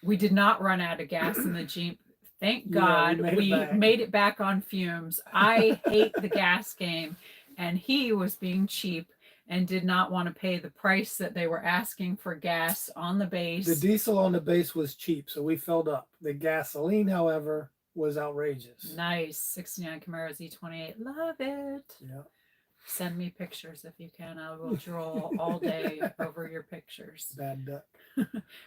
[SPEAKER 1] We did not run out of gas in the Jeep. Thank God we made it back on fumes. I hate the gas game. And he was being cheap and did not want to pay the price that they were asking for gas on the base.
[SPEAKER 2] The diesel on the base was cheap, so we filled up. The gasoline, however, was outrageous.
[SPEAKER 1] Nice. 69 Camaro Z28. Love it.
[SPEAKER 2] Yeah.
[SPEAKER 1] Send me pictures if you can. I will drool all day over your pictures.
[SPEAKER 2] Bad duck.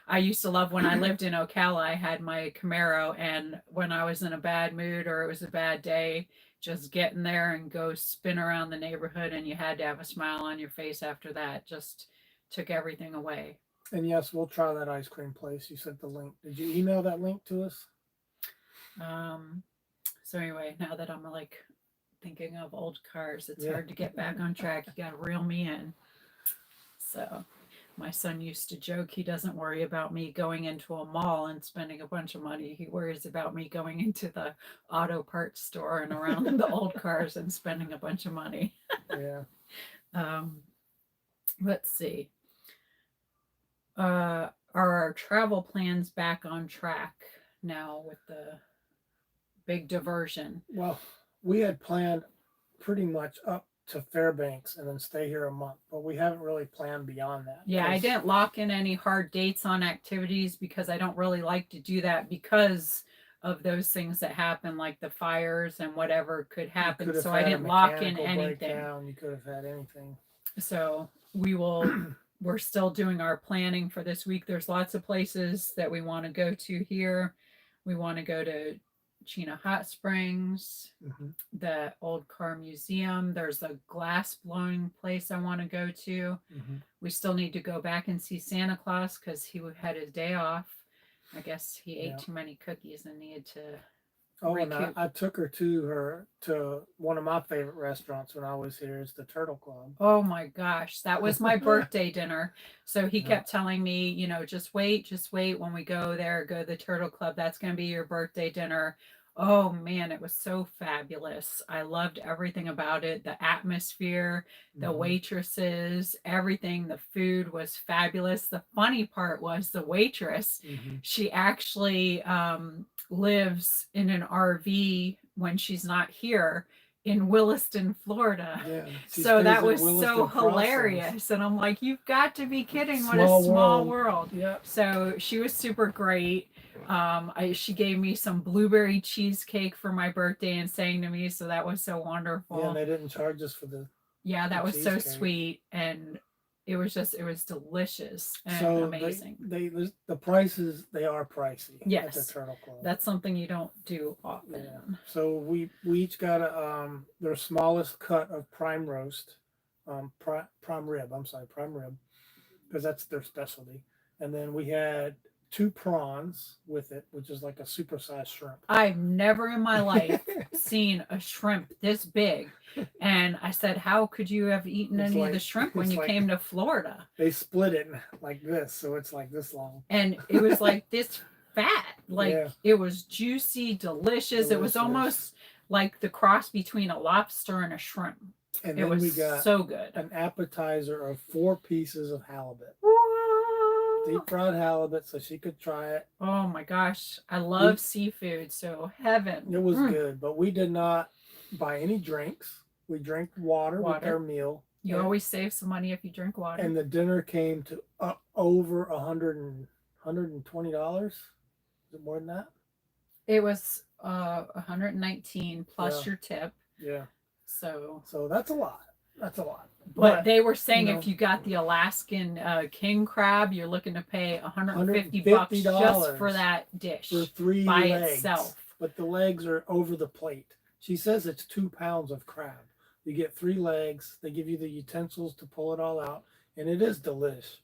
[SPEAKER 1] I used to love when I lived in Ocala, I had my Camaro, and when I was in a bad mood or it was a bad day, just get in there and go spin around the neighborhood, and you had to have a smile on your face after that. Just took everything away.
[SPEAKER 2] And yes, we'll try that ice cream place. You sent the link. Did you email that link to us?
[SPEAKER 1] Um, so anyway, now that I'm like thinking of old cars, it's
[SPEAKER 2] Yeah.
[SPEAKER 1] hard to get back on track. You got to reel me in. So my son used to joke he doesn't worry about me going into a mall and spending a bunch of money. He worries about me going into the auto parts store and around the old cars and spending a bunch of money.
[SPEAKER 2] Yeah.
[SPEAKER 1] Um, let's see. Are our travel plans back on track now with the big diversion?
[SPEAKER 2] Well, we had planned pretty much up to Fairbanks and then stay here a month, but we haven't really planned beyond that.
[SPEAKER 1] Yeah, I didn't lock in any hard dates on activities because I don't really like to do that because of those things that happen, like the fires and whatever could happen. So I didn't lock in anything.
[SPEAKER 2] You could have had anything.
[SPEAKER 1] So we're still doing our planning for this week. There's lots of places that we want to go to here. We want to go to Chena Hot Springs, the old car museum. There's a glass blowing place I want to go to. We still need to go back and see Santa Claus because he had his day off. I guess he ate too many cookies and needed to.
[SPEAKER 2] Oh, and I took her to one of my favorite restaurants when I was here. It's the Turtle Club.
[SPEAKER 1] Oh my gosh, that was my birthday dinner. So he kept telling me, just wait when we go there, go to the Turtle Club. That's going to be your birthday dinner. Oh man, it was so fabulous. I loved everything about it. The atmosphere, the waitresses, everything. The food was fabulous. The funny part was the waitress, she actually lives in an RV when she's not here in Williston, Florida.
[SPEAKER 2] Yeah,
[SPEAKER 1] so that was so hilarious. And I'm like, you've got to be kidding. What a small world.
[SPEAKER 2] Yeah.
[SPEAKER 1] So she was super great. She gave me some blueberry cheesecake for my birthday and sang to me. So that was so wonderful.
[SPEAKER 2] Yeah, and they didn't charge us for
[SPEAKER 1] that was so sweet. And it was delicious and amazing.
[SPEAKER 2] The prices, they are pricey.
[SPEAKER 1] Yes,
[SPEAKER 2] at the Turtle Club.
[SPEAKER 1] That's something you don't do often.
[SPEAKER 2] Yeah. So we each got their smallest cut of prime roast, prime rib, because that's their specialty. And then we had 2 prawns with it, which is like a supersized shrimp.
[SPEAKER 1] I've never in my life seen a shrimp this big. And I said, how could you have eaten any of the shrimp when you came to Florida?
[SPEAKER 2] They split it like this, so it's like this long.
[SPEAKER 1] And it was like this fat. It was juicy, delicious. It was almost like the cross between a lobster and a shrimp.
[SPEAKER 2] And then we got
[SPEAKER 1] so good.
[SPEAKER 2] An appetizer of 4 pieces of halibut. Deep fried halibut, so she could try it.
[SPEAKER 1] Oh my gosh, I love seafood, so heaven.
[SPEAKER 2] It was good, but we did not buy any drinks. We drank water with our meal.
[SPEAKER 1] You always save some money if you drink water.
[SPEAKER 2] And the dinner came to over $120. Is it more than that?
[SPEAKER 1] It was $119 plus your tip.
[SPEAKER 2] Yeah.
[SPEAKER 1] So
[SPEAKER 2] that's a lot. That's a lot.
[SPEAKER 1] But they were saying if you got the Alaskan king crab, you're looking to pay $150 just for that dish
[SPEAKER 2] for 3
[SPEAKER 1] by
[SPEAKER 2] legs
[SPEAKER 1] itself.
[SPEAKER 2] But the legs are over the plate. She says it's 2 pounds of crab. You get 3 legs. They give you the utensils to pull it all out, and it is delish.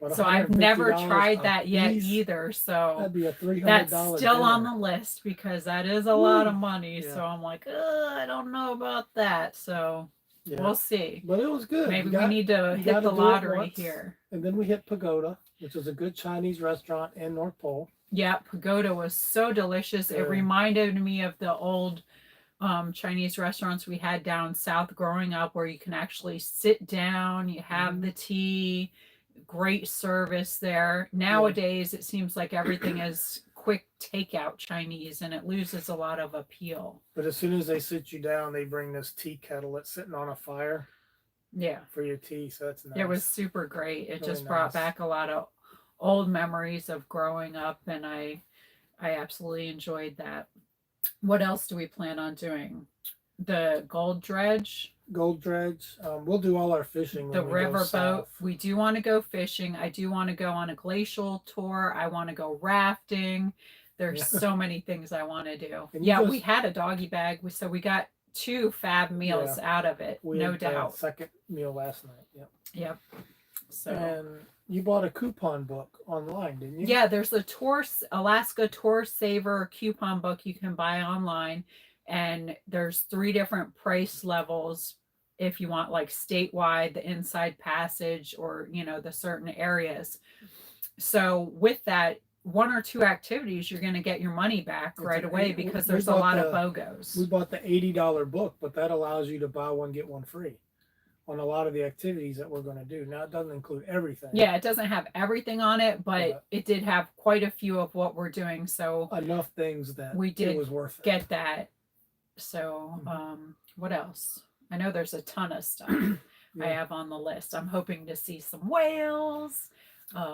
[SPEAKER 2] But
[SPEAKER 1] so I've never tried that yet either. So
[SPEAKER 2] that'd be a $300.
[SPEAKER 1] That's still dinner on the list because that is a lot of money. Yeah. So I'm like, I don't know about that. So. Yeah. We'll see.
[SPEAKER 2] But it was good.
[SPEAKER 1] Maybe we need to hit the lottery here.
[SPEAKER 2] And then we hit Pagoda, which is a good Chinese restaurant in North Pole.
[SPEAKER 1] Yeah, Pagoda was so delicious. It reminded me of the old Chinese restaurants we had down south growing up where you can actually sit down, you have the tea, great service there. Nowadays, it seems like everything is quick takeout Chinese and it loses a lot of appeal.
[SPEAKER 2] But as soon as they sit you down, they bring this tea kettle that's sitting on a fire.
[SPEAKER 1] Yeah.
[SPEAKER 2] For your tea. So that's nice.
[SPEAKER 1] It was super great. It really just brought back a lot of old memories of growing up and I absolutely enjoyed that. What else do we plan on doing? The gold dredge.
[SPEAKER 2] We'll do all our fishing.
[SPEAKER 1] The riverboat. We do want to go fishing. I do want to go on a glacial tour. I want to go rafting. There's so many things I want to do. We had a doggy bag. So we got 2 fab meals out of it. No doubt.
[SPEAKER 2] Second meal last night. Yep.
[SPEAKER 1] So
[SPEAKER 2] And you bought a coupon book online, didn't you?
[SPEAKER 1] yeah, there's a Alaska Tour Saver coupon book you can buy online, and there's 3 different price levels if you want like statewide, the inside passage, or the certain areas. So with that, 1 or 2 activities, you're going to get your money back
[SPEAKER 2] It's
[SPEAKER 1] right
[SPEAKER 2] an
[SPEAKER 1] away
[SPEAKER 2] eight,
[SPEAKER 1] because
[SPEAKER 2] we
[SPEAKER 1] there's a
[SPEAKER 2] bought
[SPEAKER 1] lot of
[SPEAKER 2] the we
[SPEAKER 1] BOGOs.
[SPEAKER 2] bought the $80 book, but that allows you to buy one get one free on a lot of the activities that we're going to do. Now it doesn't include everything.
[SPEAKER 1] Yeah, it doesn't have everything on it, but
[SPEAKER 2] But
[SPEAKER 1] it did have quite a few of what we're doing. So
[SPEAKER 2] enough things that
[SPEAKER 1] we
[SPEAKER 2] it
[SPEAKER 1] did
[SPEAKER 2] was worth it.
[SPEAKER 1] get that. So what else? I know there's a ton of stuff I
[SPEAKER 2] Yeah.
[SPEAKER 1] have on the list. I'm hoping to see some whales, maybe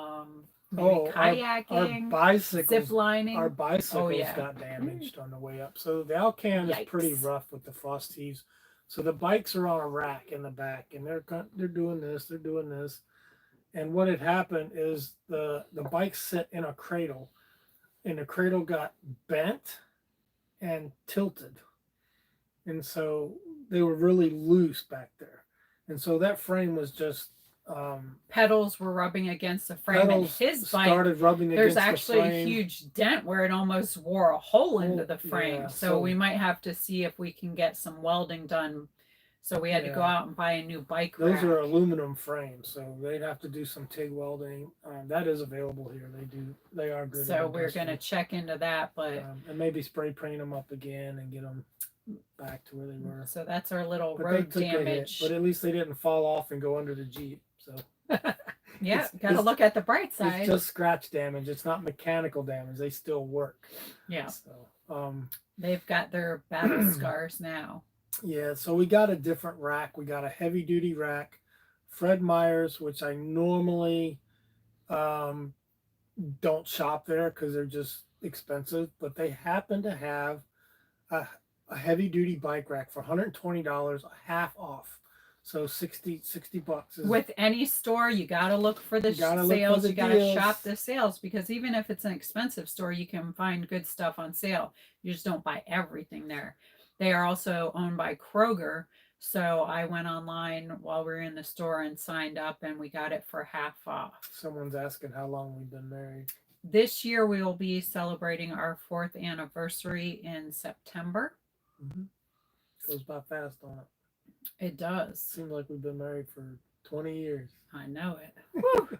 [SPEAKER 2] Oh, our
[SPEAKER 1] kayaking,
[SPEAKER 2] bicycles,
[SPEAKER 1] zip lining.
[SPEAKER 2] our bicycles
[SPEAKER 1] yeah.
[SPEAKER 2] got damaged on the way up. So the Alcan is pretty
[SPEAKER 1] Yikes.
[SPEAKER 2] rough with the frost heaves. So the bikes are on a rack in the back, and they're doing this, they're doing this. And what had happened is the bikes sit in a cradle, and the cradle got bent and tilted, and so they were really loose back there, and so that frame was just
[SPEAKER 1] Pedals were rubbing against the frame, and his bike
[SPEAKER 2] started rubbing
[SPEAKER 1] there's
[SPEAKER 2] against the
[SPEAKER 1] actually
[SPEAKER 2] frame.
[SPEAKER 1] a huge dent where it almost wore a hole into the frame.
[SPEAKER 2] Yeah,
[SPEAKER 1] so we might have to see if we can get some welding done. So we had to go out and buy a new bike
[SPEAKER 2] Those
[SPEAKER 1] rack.
[SPEAKER 2] are aluminum frames, so they'd have to do some TIG welding. That is available here. They are good.
[SPEAKER 1] So we're going to check into that, but
[SPEAKER 2] and maybe spray paint them up again and get them back to where they were.
[SPEAKER 1] So that's our little road damage.
[SPEAKER 2] But at least they didn't fall off and go under the Jeep. So
[SPEAKER 1] yeah, got to look at the bright side.
[SPEAKER 2] It's just scratch damage. It's not mechanical damage. They still work.
[SPEAKER 1] Yeah.
[SPEAKER 2] So
[SPEAKER 1] they've got their battle scars now.
[SPEAKER 2] Yeah. So we got a different rack. We got a heavy duty rack, Fred Meyer's, which I normally don't shop there because they're just expensive. But they happen to have a heavy duty bike rack for $120, half off. So 60 bucks.
[SPEAKER 1] With any store, you got to look for the sales. You got to shop the sales, because even if it's an expensive store, you can find good stuff on sale. You just don't buy everything there. They are also owned by Kroger. So I went online while we were in the store and signed up, and we got it for half off.
[SPEAKER 2] Someone's asking how long we've been married.
[SPEAKER 1] This year we will be celebrating our 4th anniversary in September.
[SPEAKER 2] Goes by fast on it.
[SPEAKER 1] It does.
[SPEAKER 2] Seems like we've been married for 20 years.
[SPEAKER 1] I know it.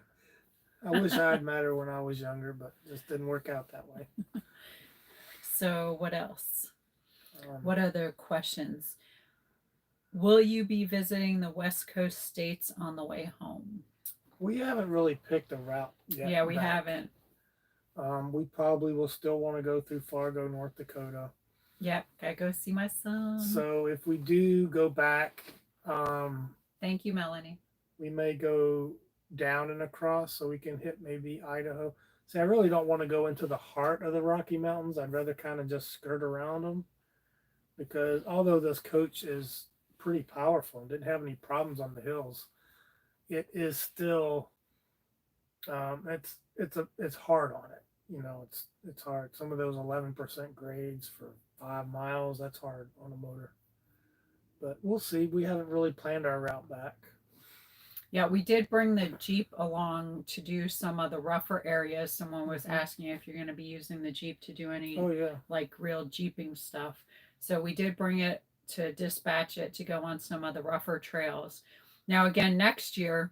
[SPEAKER 2] I wish I had met her when I was younger, but it just didn't work out that way.
[SPEAKER 1] So what else? What other questions? Will you be visiting the West Coast states on the way home?
[SPEAKER 2] We haven't really picked a route yet.
[SPEAKER 1] Yeah, we haven't.
[SPEAKER 2] We probably will still want to go through Fargo, North Dakota.
[SPEAKER 1] Yep, gotta go see my son.
[SPEAKER 2] So if we do go back,
[SPEAKER 1] thank you, Melanie.
[SPEAKER 2] We may go down and across so we can hit maybe Idaho. See, I really don't want to go into the heart of the Rocky Mountains. I'd rather kind of just skirt around them, because although this coach is pretty powerful and didn't have any problems on the hills, it is still it's hard on it. It's hard. Some of those 11% grades for 5 miles, that's hard on a motor. But we'll see. We haven't really planned our route back.
[SPEAKER 1] Yeah, we did bring the Jeep along to do some of the rougher areas. Someone was asking if you're going to be using the Jeep to do any like real Jeeping stuff. So we did bring it to dispatch it to go on some of the rougher trails. Now, again, next year,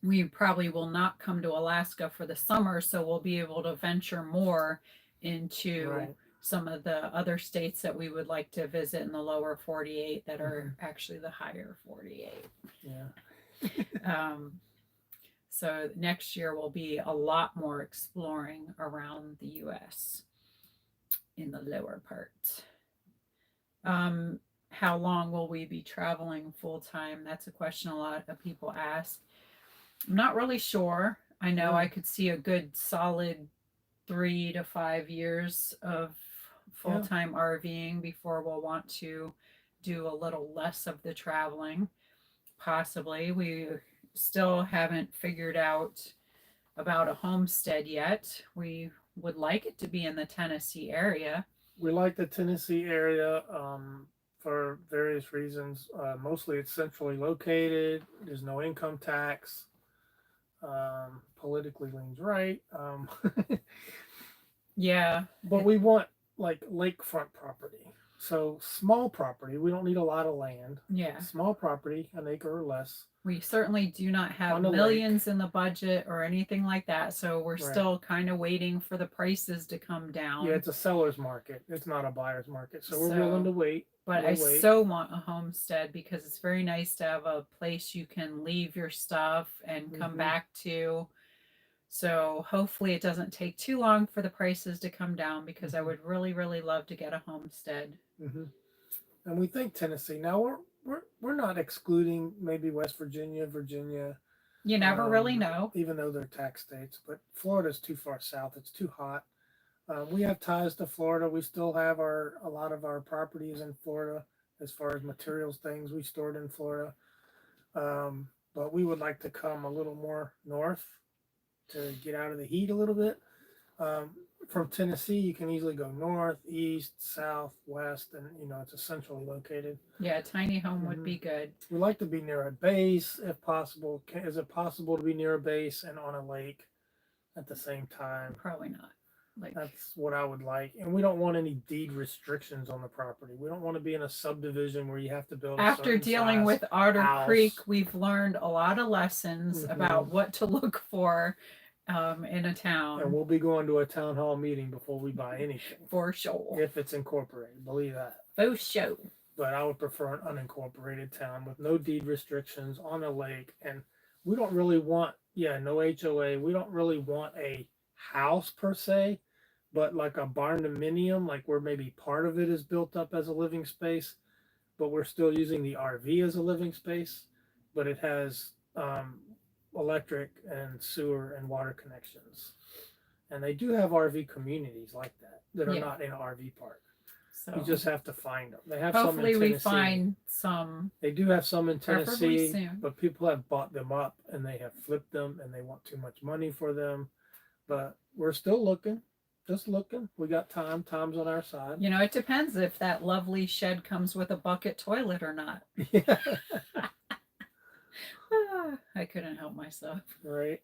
[SPEAKER 1] we probably will not come to Alaska for the summer, so we'll be able to venture more into some of the other states that we would like to visit in the lower 48 that are actually the higher 48.
[SPEAKER 2] Yeah.
[SPEAKER 1] So next year will be a lot more exploring around the U.S. in the lower part. How long will we be traveling full time? That's a question a lot of people ask. I'm not really sure. I know I could see a good solid 3 to 5 years of full-time RVing before we'll want to do a little less of the traveling. Possibly. We still haven't figured out about a homestead yet. We would like it to be in the Tennessee area.
[SPEAKER 2] We like the Tennessee area for various reasons. Mostly it's centrally located. There's no income tax. politically leans right.
[SPEAKER 1] Yeah.
[SPEAKER 2] But we want like lakefront property. So small property. We don't need a lot of land.
[SPEAKER 1] Yeah.
[SPEAKER 2] Small property, an acre or less,
[SPEAKER 1] We certainly do not have
[SPEAKER 2] on a lake.
[SPEAKER 1] millions in the budget or anything like that. So we're
[SPEAKER 2] Right.
[SPEAKER 1] still kind of waiting for the prices to come down.
[SPEAKER 2] Yeah, it's a seller's market. It's not a buyer's market. So we're willing to wait.
[SPEAKER 1] But
[SPEAKER 2] We'll
[SPEAKER 1] I
[SPEAKER 2] wait.
[SPEAKER 1] so want a homestead because it's very nice to have a place you can leave your stuff and come
[SPEAKER 2] Mhm.
[SPEAKER 1] back to. So hopefully it doesn't take too long for the prices to come down because I would really, really love to get a homestead.
[SPEAKER 2] Mm-hmm. And we think Tennessee. Now we're not excluding maybe West Virginia, Virginia.
[SPEAKER 1] You never really know.
[SPEAKER 2] Even though they're tax states, but Florida's too far south. It's too hot. We have ties to Florida. We still have a lot of our properties in Florida as far as materials, things we stored in Florida. But we would like to come a little more north to get out of the heat a little bit. Um, from Tennessee, you can easily go north, east, south, west, and it's essentially located.
[SPEAKER 1] Yeah, a tiny home would be good.
[SPEAKER 2] We like to be near a base if possible. Is it possible to be near a base and on a lake at the same time?
[SPEAKER 1] Probably not.
[SPEAKER 2] That's what I would like. And we don't want any deed restrictions on the property. We don't want to be in a subdivision where you have to build
[SPEAKER 1] after dealing with Otter Creek, we've learned a lot of lessons about what to look for in a town.
[SPEAKER 2] And we'll be going to a town hall meeting before we buy anything.
[SPEAKER 1] For sure.
[SPEAKER 2] If it's incorporated. Believe that.
[SPEAKER 1] For sure.
[SPEAKER 2] But I would prefer an unincorporated town with no deed restrictions on a lake. And we don't really want, no HOA. We don't really want a house per se, but like a barndominium, like where maybe part of it is built up as a living space, but we're still using the RV as a living space, but it has electric and sewer and water connections. And they do have RV communities like that are not in an RV park. So you just have to find them. They have
[SPEAKER 1] hopefully
[SPEAKER 2] some in Tennessee.
[SPEAKER 1] We find some.
[SPEAKER 2] They do have some in Tennessee,
[SPEAKER 1] soon.
[SPEAKER 2] But people have bought them up and they have flipped them and they want too much money for them. But we're still looking. Just looking. We got time. Time's on our side.
[SPEAKER 1] It depends if that lovely shed comes with a bucket toilet or not.
[SPEAKER 2] Yeah.
[SPEAKER 1] I couldn't help myself.
[SPEAKER 2] Right.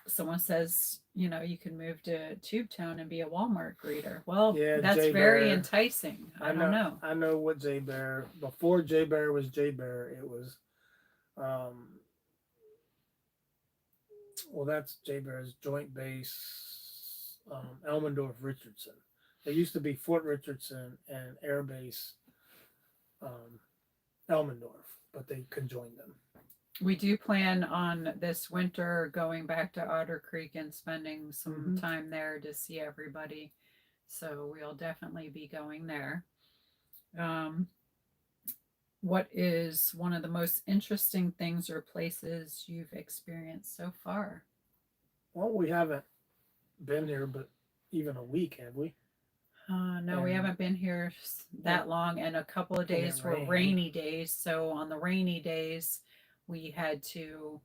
[SPEAKER 1] Someone says, you can move to Tubetown and be a Walmart greeter. Well,
[SPEAKER 2] yeah,
[SPEAKER 1] that's
[SPEAKER 2] J
[SPEAKER 1] very
[SPEAKER 2] Bear.
[SPEAKER 1] enticing. I don't know.
[SPEAKER 2] I know what J Bear. Before J Bear was J Bear, it was that's J Bear's joint base, Elmendorf Richardson. There used to be Fort Richardson and Air Base Elmendorf, but they conjoined them.
[SPEAKER 1] We do plan on this winter going back to Otter Creek and spending some time there to see everybody. So we'll definitely be going there. What is one of the most interesting things or places you've experienced so far?
[SPEAKER 2] Well, we haven't been here, but even a week, have we?
[SPEAKER 1] No, we haven't been here that long, and a couple of days were rainy days. So on the rainy days, we had to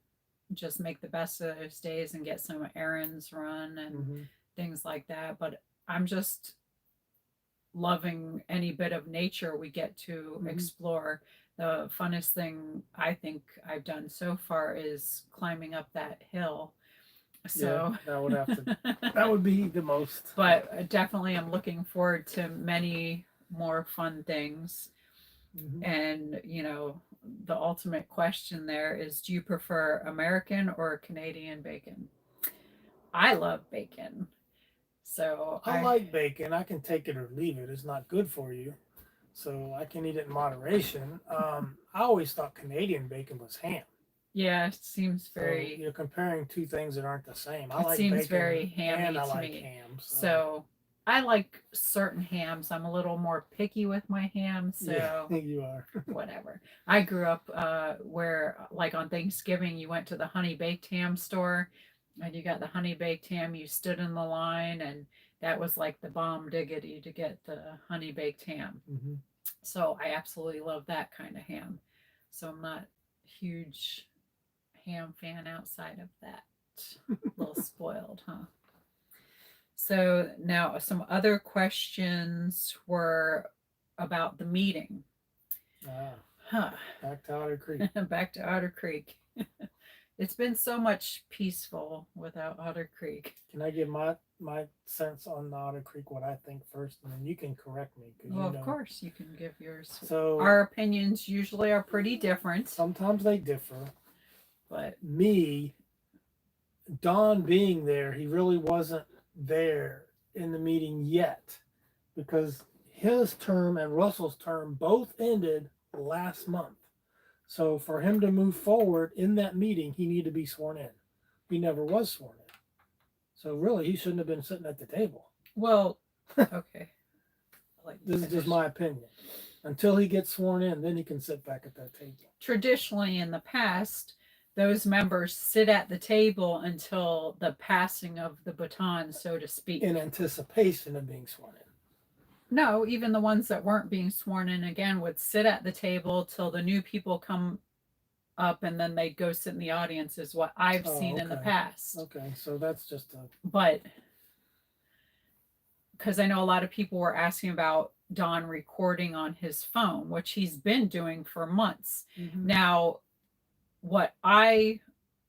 [SPEAKER 1] just make the best of those days and get some errands run and things like that. But I'm just loving any bit of nature we get to explore. The funnest thing I think I've done so far is climbing up that hill. So
[SPEAKER 2] that would be the most.
[SPEAKER 1] But definitely I'm looking forward to many more fun things. And the ultimate question there is, do you prefer American or Canadian bacon? I love bacon. So
[SPEAKER 2] I like bacon. I can take it or leave it. It's not good for you. So I can eat it in moderation. I always thought Canadian bacon was ham.
[SPEAKER 1] Yeah, it seems very...
[SPEAKER 2] So you're comparing two things that aren't the same.
[SPEAKER 1] I like bacon very hammy
[SPEAKER 2] and I
[SPEAKER 1] to
[SPEAKER 2] like
[SPEAKER 1] me.
[SPEAKER 2] ham.
[SPEAKER 1] So I like certain hams. I'm a little more picky with my ham, so
[SPEAKER 2] yeah, you are.
[SPEAKER 1] Whatever. I grew up where, like on Thanksgiving, you went to the honey baked ham store, and you got the honey baked ham. You stood in the line, and that was like the bomb diggity to get the honey baked ham. So I absolutely love that kind of ham. So I'm not a huge ham fan outside of that. A little spoiled, huh? So now some other questions were about the meeting.
[SPEAKER 2] Back to Otter Creek.
[SPEAKER 1] Back to Otter Creek. It's been so much peaceful without Otter Creek.
[SPEAKER 2] Can I give my sense on the Otter Creek, what I think first, and then you can correct me because
[SPEAKER 1] Well,
[SPEAKER 2] you
[SPEAKER 1] of
[SPEAKER 2] know.
[SPEAKER 1] course, you can give yours.
[SPEAKER 2] So
[SPEAKER 1] Our opinions usually are pretty different,
[SPEAKER 2] sometimes they differ.
[SPEAKER 1] but
[SPEAKER 2] Me, Don being there, he really wasn't there in the meeting yet because his term and Russell's term both ended last month. So for him to move forward in that meeting, he needed to be sworn in. He never was sworn in. So really, he shouldn't have been sitting at the table.
[SPEAKER 1] well, okay.
[SPEAKER 2] This is just my opinion. Until he gets sworn in, then he can sit back at that table.
[SPEAKER 1] Traditionally, in the past, those members sit at the table until the passing of the baton, so to speak.
[SPEAKER 2] In anticipation of being sworn in.
[SPEAKER 1] No, even the ones that weren't being sworn in again would sit at the table till the new people come up and then they'd go sit in the audience, is what I've seen in the past.
[SPEAKER 2] Okay, so that's just a.
[SPEAKER 1] But because I know a lot of people were asking about Don recording on his phone, which he's been doing for months.
[SPEAKER 2] Mm-hmm.
[SPEAKER 1] Now, what I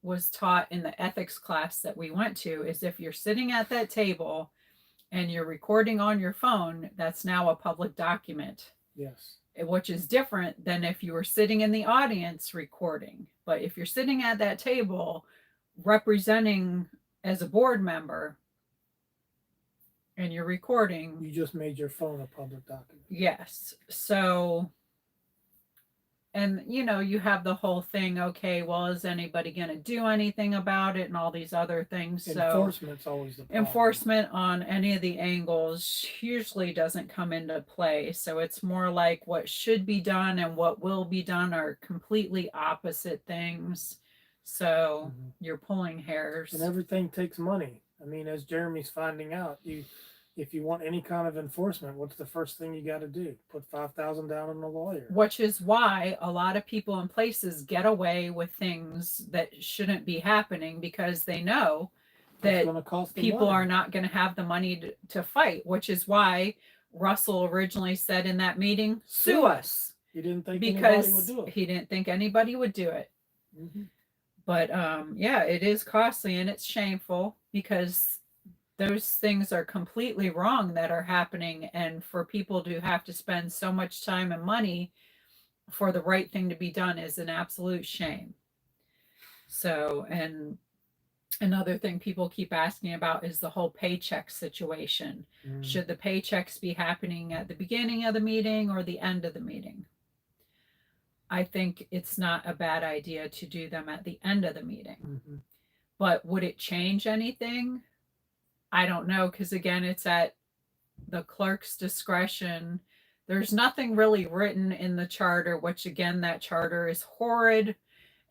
[SPEAKER 1] was taught in the ethics class that we went to is if you're sitting at that table and you're recording on your phone, that's now a public document.
[SPEAKER 2] Yes.
[SPEAKER 1] Which is different than if you were sitting in the audience recording. But if you're sitting at that table representing as a board member and you're recording,
[SPEAKER 2] you just made your phone a public document.
[SPEAKER 1] Yes. So, and you know, you have the whole thing, okay, well, is anybody going to do anything about it and all these other things?
[SPEAKER 2] Enforcement's always the problem.
[SPEAKER 1] Enforcement on any of the angles usually doesn't come into play. So it's more like what should be done and what will be done are completely opposite things. So you're pulling hairs.
[SPEAKER 2] And everything takes money. I mean, as Jeremy's finding out, if you want any kind of enforcement, what's the first thing you got to do? Put $5,000 down on a lawyer.
[SPEAKER 1] Which is why a lot of people in places get away with things that shouldn't be happening because they know that people are not going to have the money to fight. Which is why Russell originally said in that meeting, "Sue us."
[SPEAKER 2] He didn't think anybody would do it.
[SPEAKER 1] He didn't think anybody would do it.
[SPEAKER 2] Mm-hmm.
[SPEAKER 1] But yeah, it is costly and it's shameful because those things are completely wrong that are happening, and for people to have to spend so much time and money for the right thing to be done is an absolute shame. So, and another thing people keep asking about is the whole paycheck situation. Should the paychecks be happening at the beginning of the meeting or the end of the meeting? I think it's not a bad idea to do them at the end of the meeting.
[SPEAKER 2] Mm-hmm.
[SPEAKER 1] But would it change anything? I don't know, because again, it's at the clerk's discretion. There's nothing really written in the charter, which again, that charter is horrid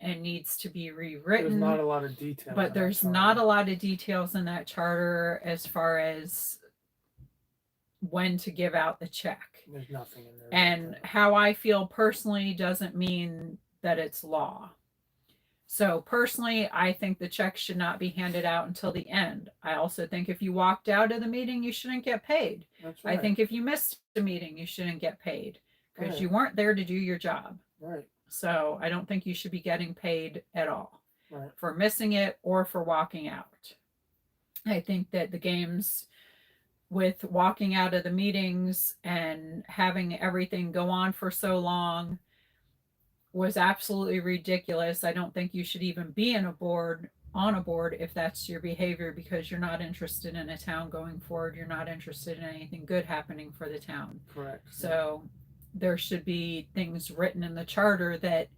[SPEAKER 1] and needs to be rewritten.
[SPEAKER 2] There's not a lot of details.
[SPEAKER 1] But there's not a lot of details in that charter as far as when to give out the check.
[SPEAKER 2] There's nothing in there.
[SPEAKER 1] And how I feel personally doesn't mean that it's law. So personally, I think the check should not be handed out until the end. I also think if you walked out of the meeting, you shouldn't get paid.
[SPEAKER 2] That's right.
[SPEAKER 1] I think if you missed the meeting, you shouldn't get paid because you weren't there to do your job.
[SPEAKER 2] Right.
[SPEAKER 1] So I don't think you should be getting paid at all for missing it or for walking out. I think that the games with walking out of the meetings and having everything go on for so long was absolutely ridiculous. I don't think you should even be on a board if that's your behavior, because you're not interested in a town going forward. You're not interested in anything good happening for the town.
[SPEAKER 2] Correct.
[SPEAKER 1] So there should be things written in the charter that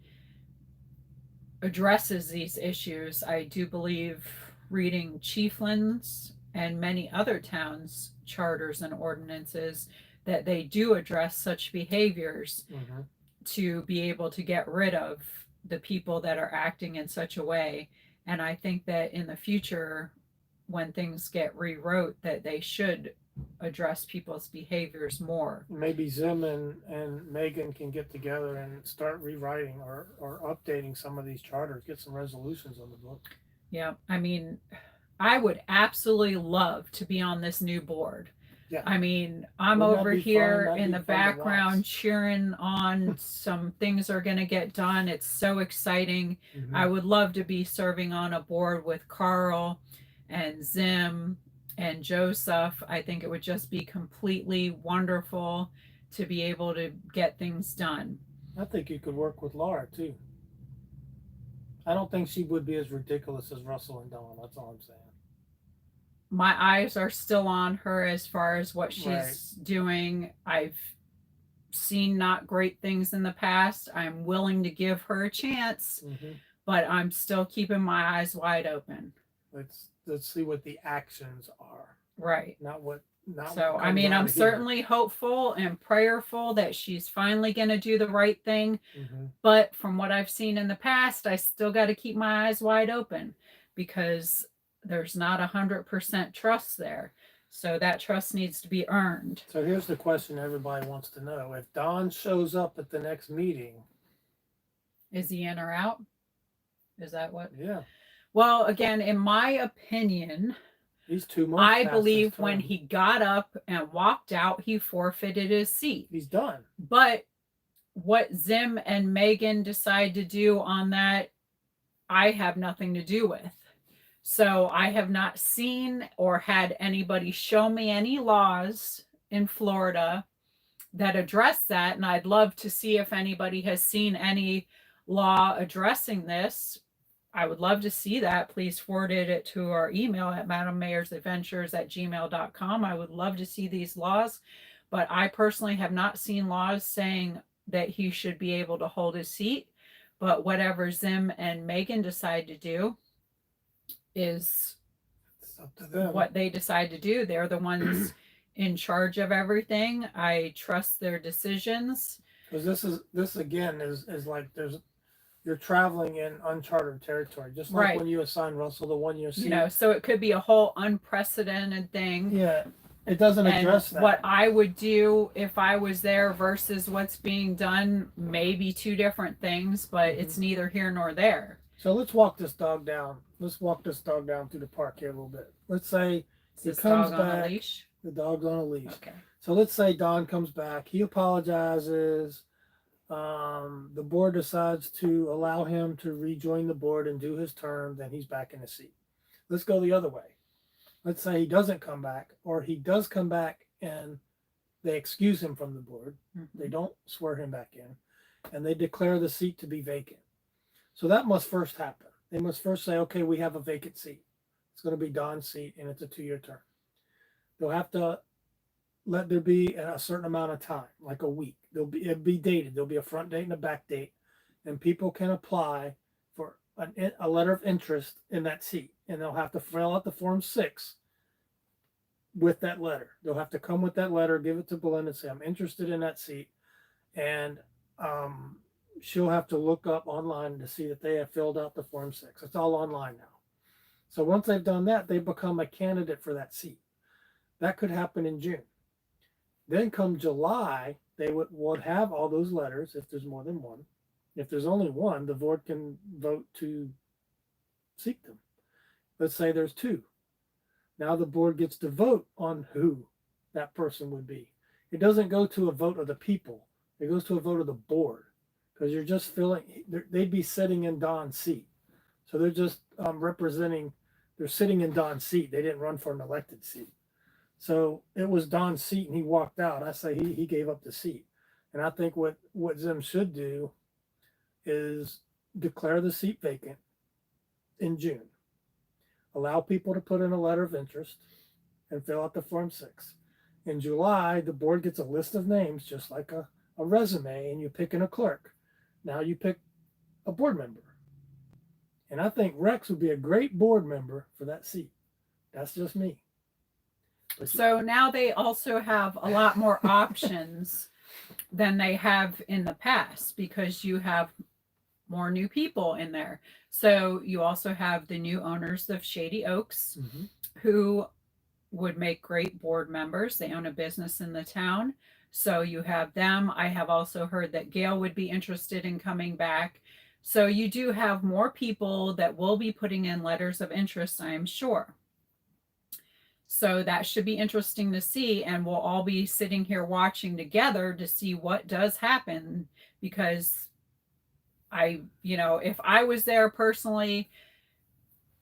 [SPEAKER 1] addresses these issues. I do believe reading Chiefland's and many other towns' charters and ordinances that they do address such behaviors to be able to get rid of the people that are acting in such a way. And I think that in the future, when things get rewrote, that they should address people's behaviors more.
[SPEAKER 2] Maybe Zim and Megan can get together and start rewriting or updating some of these charters, get some resolutions on the book.
[SPEAKER 1] Yeah, I mean, I would absolutely love to be on this new board.
[SPEAKER 2] Yeah.
[SPEAKER 1] I mean, I'm
[SPEAKER 2] Wouldn't that
[SPEAKER 1] over
[SPEAKER 2] be fun?
[SPEAKER 1] here
[SPEAKER 2] That'd
[SPEAKER 1] in
[SPEAKER 2] be
[SPEAKER 1] the
[SPEAKER 2] fun to watch.
[SPEAKER 1] background cheering on some things are going to get done. It's so exciting. I would love to be serving on a board with Carl and Zim and Joseph. I think it would just be completely wonderful to be able to get things done.
[SPEAKER 2] I think you could work with Laura too. I don't think she would be as ridiculous as Russell and Dawn. That's all I'm saying.
[SPEAKER 1] My eyes are still on her as far as what
[SPEAKER 2] Right.
[SPEAKER 1] she's doing. I've seen not great things in the past. I'm willing to give her a chance, but I'm still keeping my eyes wide open.
[SPEAKER 2] Let's see what the actions are.
[SPEAKER 1] Right.
[SPEAKER 2] Not what. Not
[SPEAKER 1] So,
[SPEAKER 2] what
[SPEAKER 1] I
[SPEAKER 2] comes
[SPEAKER 1] mean,
[SPEAKER 2] out
[SPEAKER 1] I'm
[SPEAKER 2] of here.
[SPEAKER 1] certainly hopeful and prayerful that she's finally going to do the right thing.
[SPEAKER 2] Mm-hmm.
[SPEAKER 1] But from what I've seen in the past, I still got to keep my eyes wide open because there's not 100% trust there. So that trust needs to be earned.
[SPEAKER 2] So here's the question everybody wants to know. If Don shows up at the next meeting,
[SPEAKER 1] is he in or out? Is that what?
[SPEAKER 2] Yeah.
[SPEAKER 1] Well, again, in my opinion,
[SPEAKER 2] he's 2 months.
[SPEAKER 1] I believe when he got up and walked out, he forfeited his seat.
[SPEAKER 2] He's done.
[SPEAKER 1] But what Zim and Megan decide to do on that, I have nothing to do with. So I have not seen or had anybody show me any laws in Florida that address that. And I'd love to see if anybody has seen any law addressing this. I would love to see that. Please forward it to our email at madammayorsadventures@gmail.com. I would love to see these laws, but I personally have not seen laws saying that he should be able to hold his seat. But whatever Zim and Megan decide to do is
[SPEAKER 2] it's up to them.
[SPEAKER 1] What they decide to do. They're the ones in charge of everything. I trust their decisions.
[SPEAKER 2] Because this again is like you're traveling in uncharted territory, just like
[SPEAKER 1] Right.
[SPEAKER 2] when you assign Russell the 1 year seat.
[SPEAKER 1] So it could be a whole unprecedented thing.
[SPEAKER 2] Yeah, it doesn't address that.
[SPEAKER 1] What I would do if I was there versus what's being done may be two different things, but it's neither here nor there.
[SPEAKER 2] So let's walk this dog down. Let's walk this dog down through the park here a little bit. Let's say he comes
[SPEAKER 1] dog
[SPEAKER 2] back.
[SPEAKER 1] on a leash?
[SPEAKER 2] The dog's on a leash.
[SPEAKER 1] Okay.
[SPEAKER 2] So let's say Don comes back. He apologizes. The board decides to allow him to rejoin the board and do his term. Then he's back in his seat. Let's go the other way. Let's say he doesn't come back, or he does come back and they excuse him from the board. They don't swear him back in, and they declare the seat to be vacant. So that must first happen. They must first say, okay, we have a vacant seat. It's going to be Don's seat, and it's a 2-year term. They'll have to let there be a certain amount of time, like a week. It'll be dated. There'll be a front date and a back date, and people can apply for a letter of interest in that seat, and they'll have to fill out the Form 6 with that letter. They'll have to come with that letter, give it to Belinda, and say, I'm interested in that seat, and she'll have to look up online to see that they have filled out the Form 6. It's all online now. So once they've done that, they become a candidate for that seat. That could happen in June. Then come July, they would have all those letters if there's more than one. If there's only one, the board can vote to seek them. Let's say there's 2. Now the board gets to vote on who that person would be. It doesn't go to a vote of the people. It goes to a vote of the board, because you're just they'd be sitting in Don's seat. So they're just they're sitting in Don's seat. They didn't run for an elected seat. So it was Don's seat and he walked out. I say he gave up the seat. And I think what Zim should do is declare the seat vacant in June. Allow people to put in a letter of interest and fill out the Form 6. In July, the board gets a list of names, just like a resume, and you pick in a clerk. Now you pick a board member. And I think Rex would be a great board member for that seat. That's just me.
[SPEAKER 1] So now they also have a lot more options than they have in the past, because you have more new people in there. So you also have the new owners of Shady Oaks, who would make great board members. They own a business in the town. So you have them. I have also heard that Gail would be interested in coming back. So you do have more people that will be putting in letters of interest, I am sure. So that should be interesting to see. And we'll all be sitting here watching together to see what does happen. Because if I was there personally,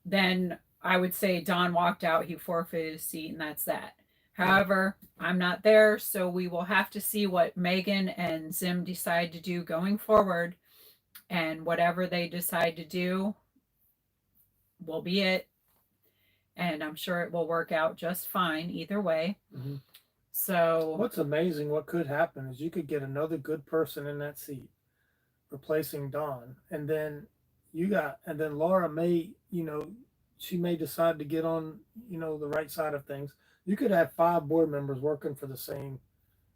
[SPEAKER 1] then I would say Don walked out, he forfeited his seat, and that's that. However, I'm not there, so we will have to see what Megan and Zim decide to do going forward. And whatever they decide to do will be it. And I'm sure it will work out just fine either way.
[SPEAKER 2] Mm-hmm.
[SPEAKER 1] So,
[SPEAKER 2] what's amazing, what could happen is you could get another good person in that seat, replacing Don, and then Laura may, she may decide to get on, the right side of things. You could have 5 board members working for the same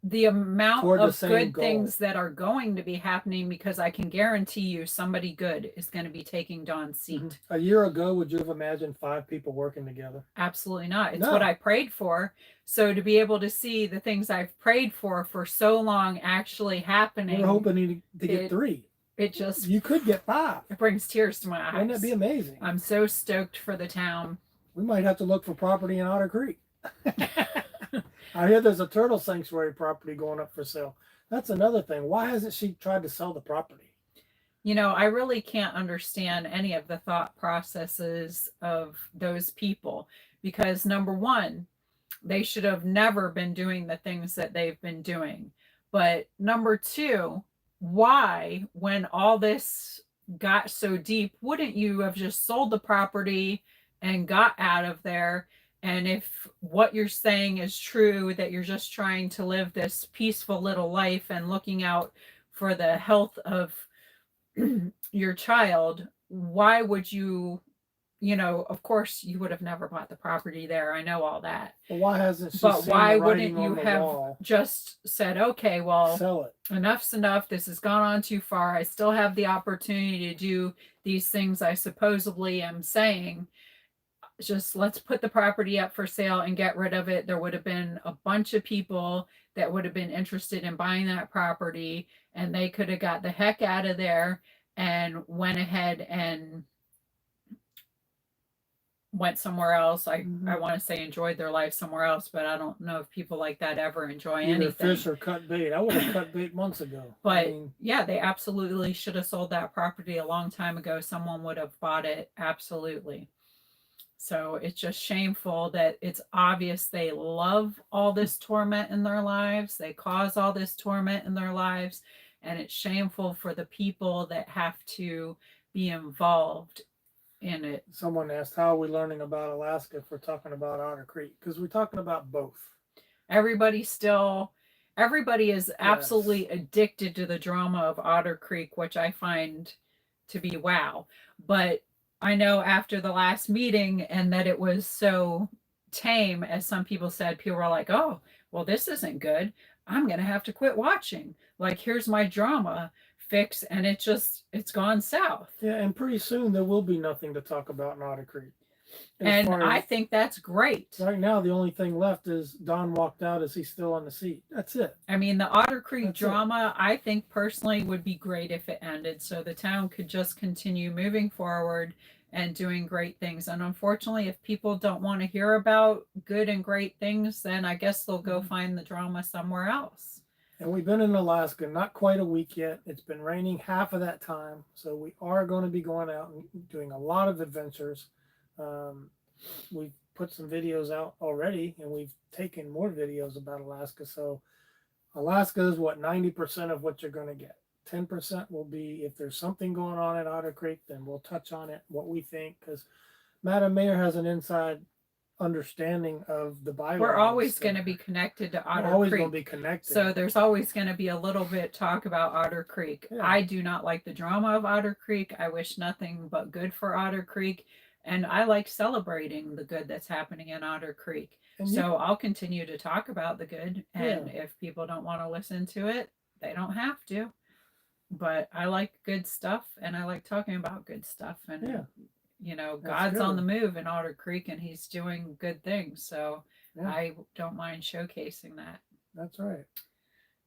[SPEAKER 1] the amount
[SPEAKER 2] toward the
[SPEAKER 1] of
[SPEAKER 2] same
[SPEAKER 1] good
[SPEAKER 2] goal.
[SPEAKER 1] things that are going to be happening, because I can guarantee you somebody good is going to be taking Don's seat.
[SPEAKER 2] Mm-hmm. A year ago, would you have imagined 5 people working together?
[SPEAKER 1] Absolutely not. It's
[SPEAKER 2] No.
[SPEAKER 1] what I prayed for. So to be able to see the things I've prayed for so long actually happening.
[SPEAKER 2] We're hoping to get 3.
[SPEAKER 1] It just,
[SPEAKER 2] you could get 5.
[SPEAKER 1] It brings tears to my eyes.
[SPEAKER 2] Wouldn't that be amazing?
[SPEAKER 1] I'm so stoked for the town.
[SPEAKER 2] We might have to look for property in Otter Creek. I hear there's a turtle sanctuary property going up for sale. That's another thing. Why hasn't she tried to sell the property?
[SPEAKER 1] I really can't understand any of the thought processes of those people, because number one, they should have never been doing the things that they've been doing. But number two, why, when all this got so deep, wouldn't you have just sold the property and got out of there? And if what you're saying is true, that you're just trying to live this peaceful little life and looking out for the health of your child, why would you, of course you would have never bought the property there. I know all that.
[SPEAKER 2] Well, why hasn't she
[SPEAKER 1] But
[SPEAKER 2] seen
[SPEAKER 1] why
[SPEAKER 2] the
[SPEAKER 1] wouldn't
[SPEAKER 2] writing
[SPEAKER 1] you
[SPEAKER 2] on the
[SPEAKER 1] have
[SPEAKER 2] wall?
[SPEAKER 1] just said, okay, well,
[SPEAKER 2] Sell it.
[SPEAKER 1] Enough's enough. This has gone on too far. I still have the opportunity to do these things I supposedly am saying. Just let's put the property up for sale and get rid of it. There would have been a bunch of people that would have been interested in buying that property, and they could have got the heck out of there and went ahead and went somewhere else. I want to say enjoyed their life somewhere else, but I don't know if people like that ever enjoy
[SPEAKER 2] Either
[SPEAKER 1] anything.
[SPEAKER 2] fish or cut bait. I would have cut bait months ago.
[SPEAKER 1] But yeah, they absolutely should have sold that property a long time ago. Someone would have bought it. Absolutely. So it's just shameful that it's obvious they love all this torment in their lives. They cause all this torment in their lives. And it's shameful for the people that have to be involved in it.
[SPEAKER 2] Someone asked, how are we learning about Alaska if we're talking about Otter Creek? Because we're talking about both.
[SPEAKER 1] Everybody is absolutely addicted to the drama of Otter Creek, which I find to be wow. But I know after the last meeting, and that it was so tame, as some people said, people were like, oh, well, this isn't good. I'm going to have to quit watching. Like, here's my drama fix, and it's gone south.
[SPEAKER 2] Yeah, and pretty soon there will be nothing to talk about in Otter Creek.
[SPEAKER 1] And I think that's great.
[SPEAKER 2] Right now, the only thing left is Don walked out. Is he still on the seat? That's it.
[SPEAKER 1] I mean, the Otter Creek drama, I think personally would be great if it ended, so the town could just continue moving forward and doing great things. And unfortunately, if people don't want to hear about good and great things, then I guess they'll go find the drama somewhere else.
[SPEAKER 2] And we've been in Alaska not quite a week yet. It's been raining half of that time, so we are going to be going out and doing a lot of adventures. We've put some videos out already, and we've taken more videos about Alaska. So Alaska is 90% of what you're going to get. 10% will be if there's something going on at Otter Creek, then we'll touch on it, what we think, because Madam Mayor has an inside understanding of the bylaws.
[SPEAKER 1] We're always going to be connected to Otter Creek.
[SPEAKER 2] We're always going to be connected.
[SPEAKER 1] So there's always going to be a little bit talk about Otter Creek. Yeah. I do not like the drama of Otter Creek. I wish nothing but good for Otter Creek. And I like celebrating the good that's happening in Otter Creek. So I'll continue to talk about the good. And if people don't want to listen to it, they don't have to. But I like good stuff, and I like talking about good stuff. And, God's on the move in Otter Creek, and he's doing good things. So I don't mind showcasing that.
[SPEAKER 2] That's right.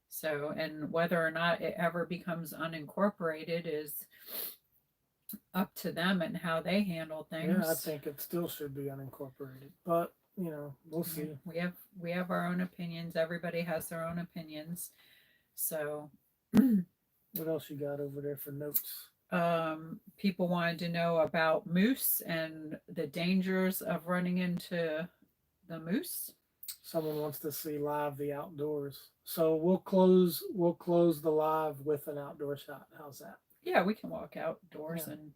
[SPEAKER 1] So, and whether or not it ever becomes unincorporated is up to them and how they handle things.
[SPEAKER 2] Yeah, I think it still should be unincorporated. But we'll
[SPEAKER 1] Yeah,
[SPEAKER 2] see.
[SPEAKER 1] we have our own opinions. Everybody has their own opinions. So
[SPEAKER 2] What else you got over there for notes?
[SPEAKER 1] people wanted to know about moose and the dangers of running into the moose.
[SPEAKER 2] Someone wants to see live the outdoors. So we'll close the live with an outdoor shot. How's that?
[SPEAKER 1] Yeah, we can walk outdoors
[SPEAKER 2] Yeah.
[SPEAKER 1] and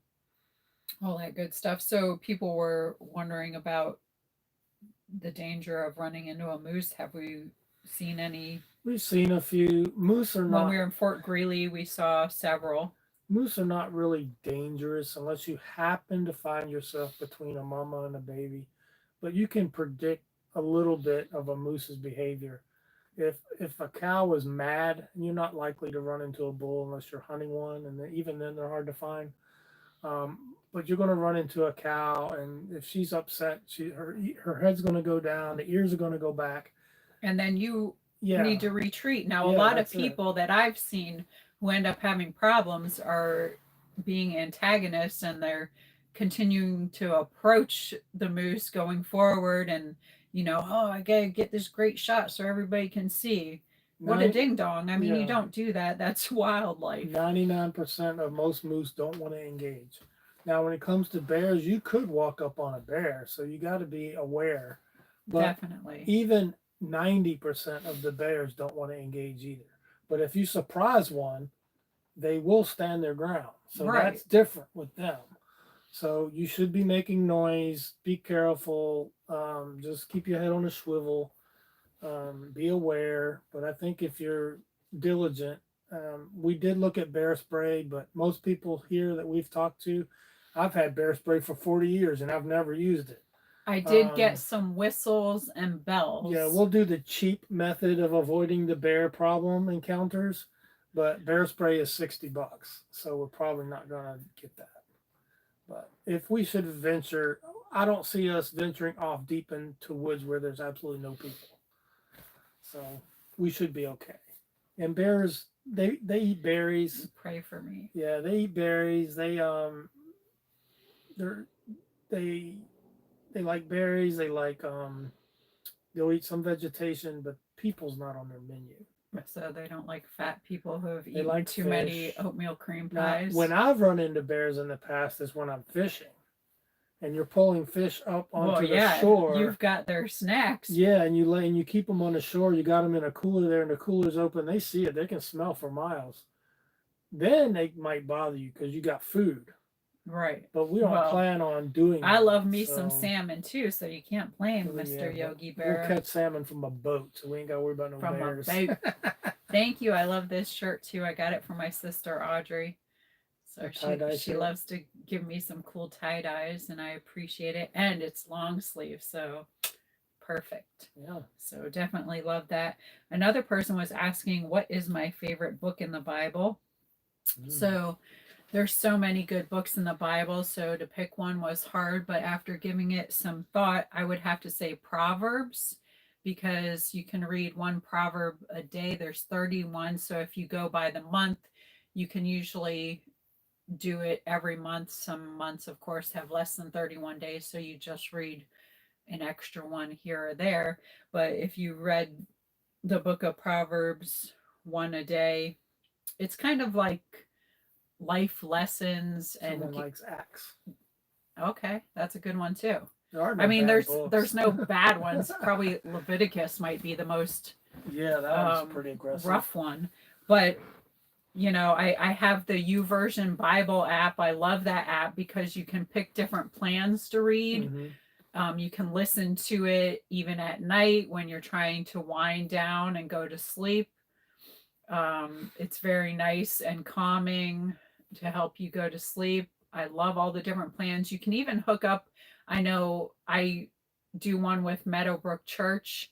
[SPEAKER 1] all that good stuff. So people were wondering about the danger of running into a moose. Have we seen any?
[SPEAKER 2] We've seen a few
[SPEAKER 1] When we were in Fort Greely, we saw several.
[SPEAKER 2] moose are not really dangerous unless you happen to find yourself between a mama and a baby. But you can predict a little bit of a moose's behavior. If a cow is mad, you're not likely to run into a bull unless you're hunting one, and even then they're hard to find. But you're going to run into a cow, and if she's upset, her head's going to go down, the ears are going to go back.
[SPEAKER 1] And then you
[SPEAKER 2] Yeah,
[SPEAKER 1] need to retreat. Now, a
[SPEAKER 2] yeah,
[SPEAKER 1] lot of
[SPEAKER 2] that's it.
[SPEAKER 1] people that I've seen who end up having problems are being antagonists and they're continuing to approach the moose going forward and, oh, I gotta get this great shot so everybody can see. What a
[SPEAKER 2] 90,
[SPEAKER 1] ding dong. I mean, you
[SPEAKER 2] yeah,
[SPEAKER 1] don't do that. That's wildlife.
[SPEAKER 2] 99% of most moose don't want to engage. Now, when it comes to bears, you could walk up on a bear, so you got to be aware. But
[SPEAKER 1] Definitely.
[SPEAKER 2] even 90% of the bears don't want to engage either. But if you surprise one, they will stand their ground. So
[SPEAKER 1] Right.
[SPEAKER 2] that's different with them. So you should be making noise. Be careful. Just keep your head on a swivel. Be aware. But I think if you're diligent, we did look at bear spray, but most people here that we've talked to, I've had bear spray for 40 years and I've never used it.
[SPEAKER 1] I did get
[SPEAKER 2] Um,
[SPEAKER 1] some whistles and bells.
[SPEAKER 2] yeah, we'll do the cheap method of avoiding the bear problem encounters, but bear spray is $60, so we're probably not gonna get that. But if we should venture, I don't see us venturing off deep into woods where there's absolutely no people. So we should be okay. And bears, they eat berries.
[SPEAKER 1] Pray for me.
[SPEAKER 2] Yeah, they eat berries. They're they they like berries. They'll eat some vegetation, but people's not on their menu.
[SPEAKER 1] So they don't like fat people who have
[SPEAKER 2] They
[SPEAKER 1] eaten
[SPEAKER 2] like
[SPEAKER 1] too
[SPEAKER 2] fish.
[SPEAKER 1] many oatmeal cream
[SPEAKER 2] Now,
[SPEAKER 1] pies.
[SPEAKER 2] when I've run into bears in the past is when I'm fishing, and you're pulling fish up onto the shore.
[SPEAKER 1] You've got their snacks.
[SPEAKER 2] Yeah, and you keep them on the shore. You got them in a cooler there, and the cooler's open. They see it. They can smell for miles. Then they might bother you because you got food.
[SPEAKER 1] Right.
[SPEAKER 2] But we don't plan on doing that.
[SPEAKER 1] I love me some salmon too, so you can't blame Mr.
[SPEAKER 2] Yeah,
[SPEAKER 1] Yogi Bear.
[SPEAKER 2] we'll catch salmon from a boat, so we ain't got to worry about no bears.
[SPEAKER 1] From a boat. Thank you. I love this shirt too. I got it from my sister Audrey. So she loves to give me some cool tie-dyes and I appreciate it. And it's long sleeve, so perfect.
[SPEAKER 2] Yeah.
[SPEAKER 1] So definitely love that. Another person was asking, what is my favorite book in the Bible? So there's so many good books in the Bible, so to pick one was hard, but after giving it some thought, I would have to say Proverbs, because you can read one proverb a day. There's 31, so if you go by the month, you can usually do it every month. Some months, of course, have less than 31 days, so you just read an extra one here or there. But if you read the book of Proverbs one a day, it's kind of like life lessons. And
[SPEAKER 2] someone likes Acts.
[SPEAKER 1] Okay, that's a good one too.
[SPEAKER 2] I mean,
[SPEAKER 1] there's no bad ones. Probably Leviticus might be the most
[SPEAKER 2] that was pretty aggressive,
[SPEAKER 1] rough one. But I have the YouVersion Bible app. I love that app because you can pick different plans to read. You can listen to it even at night when you're trying to wind down and go to sleep. It's very nice and calming to help you go to sleep. I love all the different plans. You can even hook up. I know I do one with Meadowbrook Church.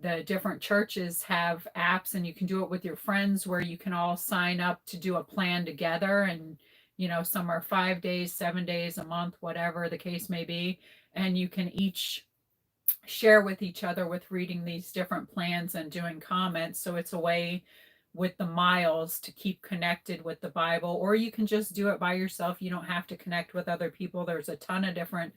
[SPEAKER 1] The different churches have apps and you can do it with your friends where you can all sign up to do a plan together. And, some are 5 days, 7 days, a month, whatever the case may be. And you can each share with each other with reading these different plans and doing comments. So it's a way with the miles to keep connected with the Bible, or you can just do it by yourself. You don't have to connect with other people. There's a ton of different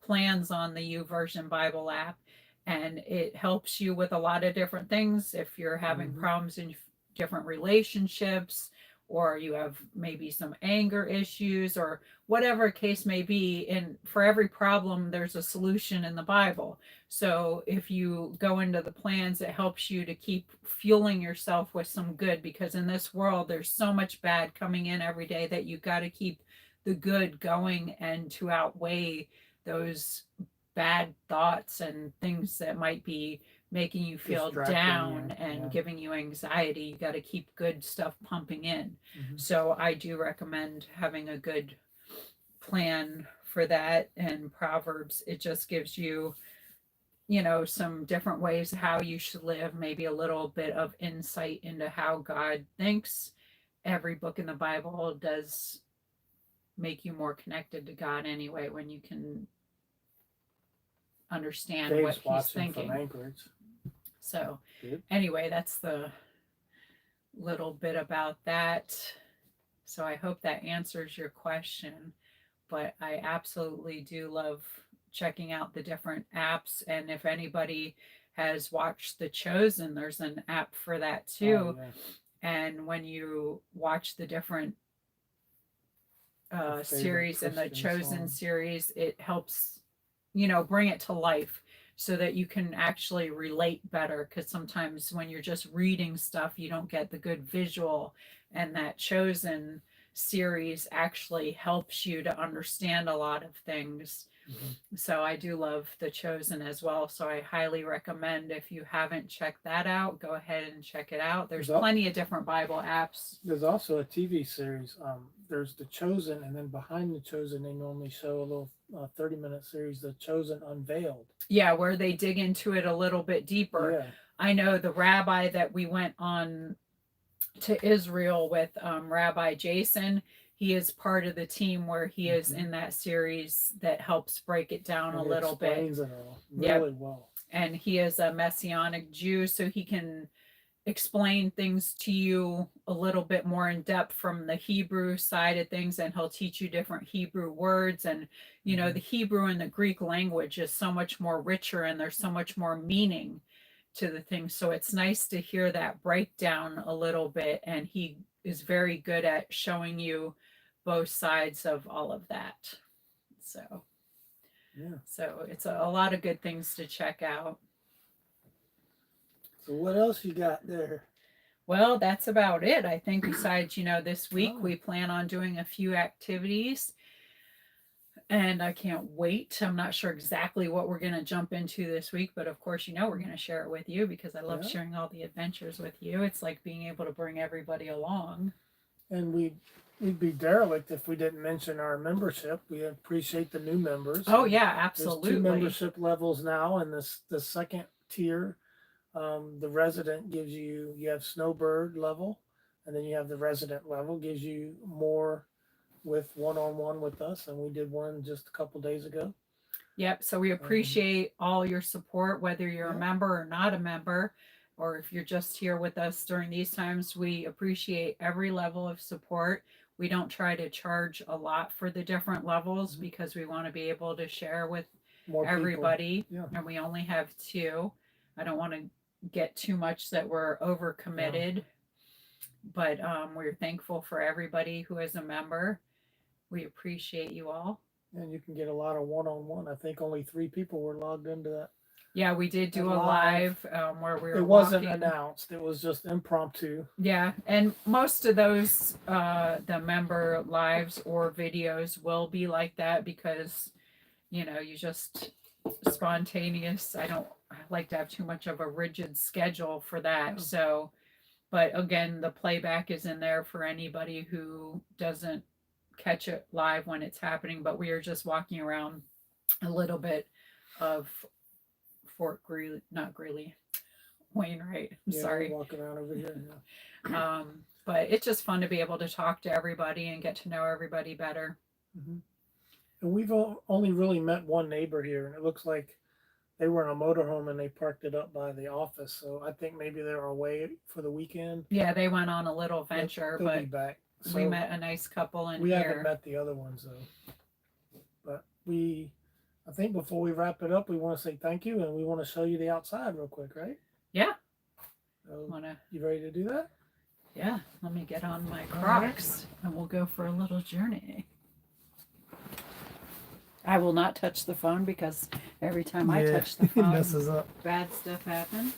[SPEAKER 1] plans on the YouVersion Bible app. and it helps you with a lot of different things. If you're having
[SPEAKER 2] Mm-hmm.
[SPEAKER 1] problems in different relationships, or you have maybe some anger issues, or whatever case may be, and for every problem there's a solution in the Bible. So if you go into the plans, it helps you to keep fueling yourself with some good, because in this world there's so much bad coming in every day that you got to keep the good going, and to outweigh those bad thoughts and things that might be making you feel
[SPEAKER 2] Distracting
[SPEAKER 1] down
[SPEAKER 2] you.
[SPEAKER 1] and
[SPEAKER 2] Yeah.
[SPEAKER 1] giving you anxiety. You got to keep good stuff pumping in.
[SPEAKER 2] Mm-hmm.
[SPEAKER 1] So I do recommend having a good plan for that. And Proverbs, it just gives you, some different ways how you should live, maybe a little bit of insight into how God thinks. Every book in the Bible does make you more connected to God anyway, when you can understand what
[SPEAKER 2] Dave's
[SPEAKER 1] he's
[SPEAKER 2] watching from
[SPEAKER 1] thinking.
[SPEAKER 2] Anchorage.
[SPEAKER 1] So
[SPEAKER 2] Good.
[SPEAKER 1] anyway, that's the little bit about that. So I hope that answers your question. But I absolutely do love checking out the different apps. And if anybody has watched The Chosen, there's an app for that too.
[SPEAKER 2] Oh, yeah.
[SPEAKER 1] And when you watch the different
[SPEAKER 2] Your favorite
[SPEAKER 1] series in the
[SPEAKER 2] Christian
[SPEAKER 1] Chosen
[SPEAKER 2] song.
[SPEAKER 1] series, it helps, bring it to life so that you can actually relate better. Because sometimes when you're just reading stuff, you don't get the good visual, and that Chosen series actually helps you to understand a lot of things.
[SPEAKER 2] Mm-hmm.
[SPEAKER 1] So I do love The Chosen as well. So I highly recommend, if you haven't checked that out, go ahead and check it out. There's plenty of different Bible apps.
[SPEAKER 2] There's also a TV series. There's The Chosen, and then behind The Chosen, they normally show a little 30-minute series, The Chosen Unveiled.
[SPEAKER 1] Yeah, where they dig into it a little bit deeper.
[SPEAKER 2] Yeah.
[SPEAKER 1] I know the rabbi that we went on to Israel with, Rabbi Jason, he is part of the team where he is in that series that helps break it down
[SPEAKER 2] And
[SPEAKER 1] a
[SPEAKER 2] he
[SPEAKER 1] little bit.
[SPEAKER 2] explains it all really well.
[SPEAKER 1] And he is a Messianic Jew, so he can explain things to you a little bit more in depth from the Hebrew side of things, and he'll teach you different Hebrew words. And the Hebrew and the Greek language is so much more richer, and there's so much more meaning to the thing. So it's nice to hear that breakdown a little bit, and he is very good at showing you both sides of all of that. So it's a lot of good things to check out.
[SPEAKER 2] So what else you got there?
[SPEAKER 1] Well, that's about it. I think besides, this week we plan on doing a few activities, and I can't wait. I'm not sure exactly what we're going to jump into this week, but of course, we're going to share it with you, because I love sharing all the adventures with you. It's like being able to bring everybody along.
[SPEAKER 2] And we'd be derelict if we didn't mention our membership. We appreciate the new members.
[SPEAKER 1] Oh yeah, absolutely.
[SPEAKER 2] There's 2 membership levels now, and the second tier, the resident gives you have snowbird level, and then you have the resident level, gives you more with one-on-one with us, and we did one just a couple days ago.
[SPEAKER 1] Yep. So we appreciate all your support, whether you're a member or not a member, or if you're just here with us during these times. We appreciate every level of support. We don't try to charge a lot for the different levels, because we want to be able to share with more everybody. And we only have 2. I don't want to get too much that we're overcommitted, but we're thankful for everybody who is a member. We appreciate you all.
[SPEAKER 2] And you can get a lot of one-on-one. I think only 3 people were logged into that.
[SPEAKER 1] Yeah, we did do a live where we were.
[SPEAKER 2] It wasn't announced. It was just impromptu.
[SPEAKER 1] Yeah, and most of those the member lives or videos will be like that, because you just spontaneous. I don't like to have too much of a rigid schedule for that. So, but again, the playback is in there for anybody who doesn't catch it live when it's happening. But we are just walking around a little bit of Fort Greeley, not Greeley, Wainwright. I'm sorry.
[SPEAKER 2] Walking around over here.
[SPEAKER 1] But it's just fun to be able to talk to everybody and get to know everybody better.
[SPEAKER 2] Mm-hmm. And we've only really met one neighbor here, and it looks like they were in a motorhome and they parked it up by the office. So I think maybe they were away for the weekend.
[SPEAKER 1] Yeah, they went on a little venture,
[SPEAKER 2] they'll be back. So
[SPEAKER 1] we met a nice couple in
[SPEAKER 2] we
[SPEAKER 1] here.
[SPEAKER 2] haven't met the other ones though, but we I think before we wrap it up, we want to say thank you and we want to show you the outside real quick, right?
[SPEAKER 1] Yeah.
[SPEAKER 2] So,
[SPEAKER 1] Wanna?
[SPEAKER 2] you ready to do that?
[SPEAKER 1] Yeah. Let me get on my
[SPEAKER 2] All right.
[SPEAKER 1] Crocs and we'll go for a little journey. I will not touch the phone because every time I touch the
[SPEAKER 2] it
[SPEAKER 1] phone,
[SPEAKER 2] messes up.
[SPEAKER 1] bad stuff happens.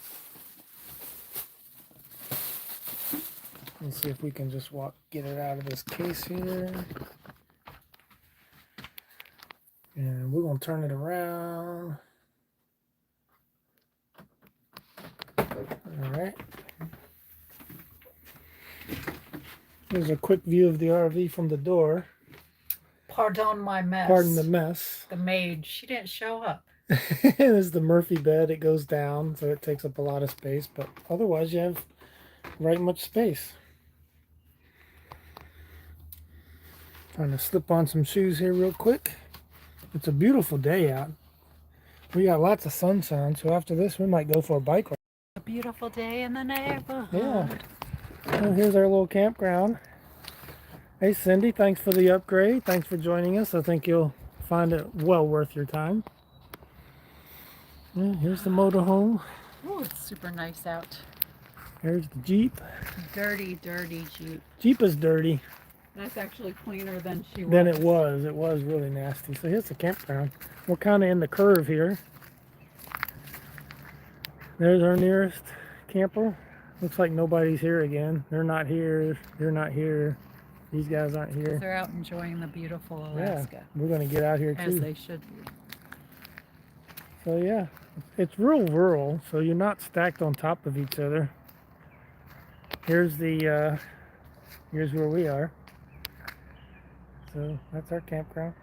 [SPEAKER 2] Let's see if we can just get it out of this case here. And we're going to turn it around. All right. Here's a quick view of the RV from the door.
[SPEAKER 1] Pardon my mess.
[SPEAKER 2] Pardon the mess.
[SPEAKER 1] The maid, she didn't show up.
[SPEAKER 2] There's the Murphy bed. It goes down, so it takes up a lot of space. But otherwise, you have right much space. Trying to slip on some shoes here real quick. It's a beautiful day out. We got lots of sunshine, so after this, we might go for a bike ride.
[SPEAKER 1] A beautiful day in the neighborhood.
[SPEAKER 2] Yeah. Well, here's our little campground. Hey, Cindy, thanks for the upgrade. Thanks for joining us. I think you'll find it well worth your time. Yeah, here's the motorhome.
[SPEAKER 1] Oh, it's super nice out.
[SPEAKER 2] Here's the Jeep.
[SPEAKER 1] Dirty, dirty Jeep.
[SPEAKER 2] Jeep is dirty.
[SPEAKER 1] That's actually cleaner than she was.
[SPEAKER 2] Than it was. It was really nasty. So here's the campground. We're kind of in the curve here. There's our nearest camper. Looks like nobody's here again. They're not here. You're not here. These guys aren't here.
[SPEAKER 1] They're out enjoying the beautiful Alaska.
[SPEAKER 2] Yeah, we're going to get out here too.
[SPEAKER 1] As they should be.
[SPEAKER 2] So yeah, it's real rural. So you're not stacked on top of each other. Here's the, here's where we are. So that's our campground.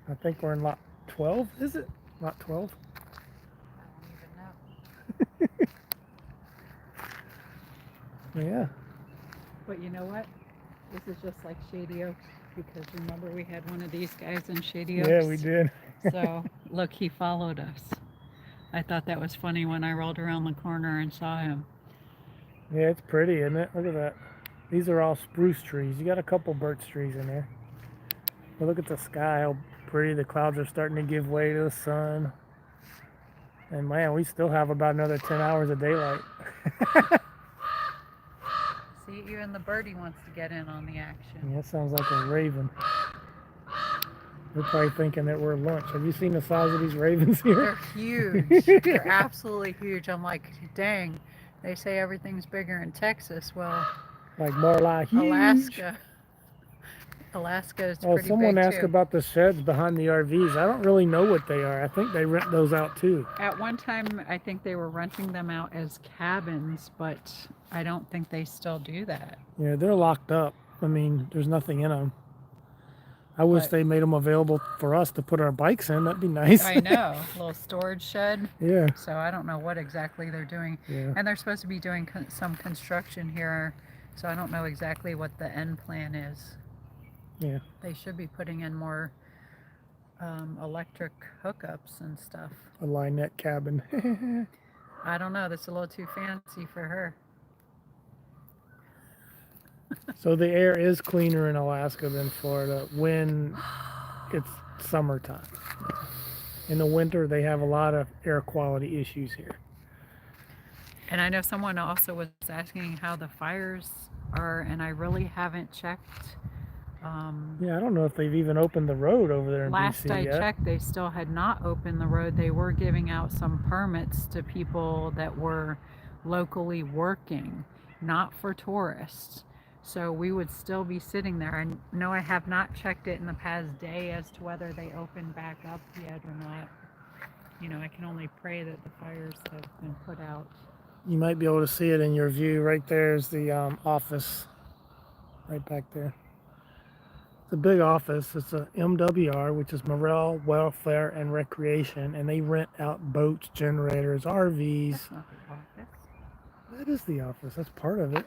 [SPEAKER 2] I think we're in lot 12, is it? Lot 12?
[SPEAKER 1] I don't even know.
[SPEAKER 2] Yeah.
[SPEAKER 1] But you know what? This is just like Shady Oaks because remember we had one of these guys in Shady Oaks?
[SPEAKER 2] Yeah, we did.
[SPEAKER 1] So look, he followed us. I thought that was funny when I rolled around the corner and saw him.
[SPEAKER 2] Yeah, it's pretty, isn't it? Look at that. These are all spruce trees. You got a couple birch trees in there. But look at the sky, how pretty. The clouds are starting to give way to the sun. And man, we still have about another 10 hours of daylight.
[SPEAKER 1] See, even the birdie wants to get in on the action.
[SPEAKER 2] Yeah, that sounds like a raven. They're probably thinking that we're lunch. Have you seen the size of these ravens here?
[SPEAKER 1] They're huge. They're absolutely huge. I'm like, dang. They say everything's bigger in Texas. Well,
[SPEAKER 2] Like more like huge.
[SPEAKER 1] Alaska is
[SPEAKER 2] Oh,
[SPEAKER 1] pretty
[SPEAKER 2] someone
[SPEAKER 1] big
[SPEAKER 2] asked
[SPEAKER 1] too.
[SPEAKER 2] about the sheds behind the RVs. I don't really know what they are. I think they rent those out too.
[SPEAKER 1] At one time, I think they were renting them out as cabins, but I don't think they still do that.
[SPEAKER 2] Yeah, they're locked up. I mean, there's nothing in them. I wish
[SPEAKER 1] But-
[SPEAKER 2] they made them available for us to put our bikes in. That'd be nice.
[SPEAKER 1] I know, a little storage shed.
[SPEAKER 2] Yeah,
[SPEAKER 1] So I don't know what exactly they're doing.
[SPEAKER 2] yeah.
[SPEAKER 1] And they're supposed to be doing some construction here, so I don't know exactly what the end plan is.
[SPEAKER 2] Yeah.
[SPEAKER 1] They should be putting in more electric hookups and stuff.
[SPEAKER 2] A linette cabin.
[SPEAKER 1] I don't know. That's a little too fancy for her.
[SPEAKER 2] So the air is cleaner in Alaska than Florida when it's summertime. In the winter, they have a lot of air quality issues here.
[SPEAKER 1] And I know someone also was asking how the fires are, and I really haven't checked.
[SPEAKER 2] Yeah, I don't know if they've even opened the road over there in
[SPEAKER 1] Last
[SPEAKER 2] BC
[SPEAKER 1] I
[SPEAKER 2] yet.
[SPEAKER 1] checked, they still had not opened the road. They were giving out some permits to people that were locally working, not for tourists. So we would still be sitting there. I know I have not checked it in the past day as to whether they opened back up yet or not. You know, I can only pray that the fires have been put out.
[SPEAKER 2] You might be able to see it in your view. Right there's the office, right back there. It's a big office. It's a MWR, which is Morale, Welfare, and Recreation, and they rent out boats, generators, RVs.
[SPEAKER 1] That's not the office.
[SPEAKER 2] That is the office. That's part of it.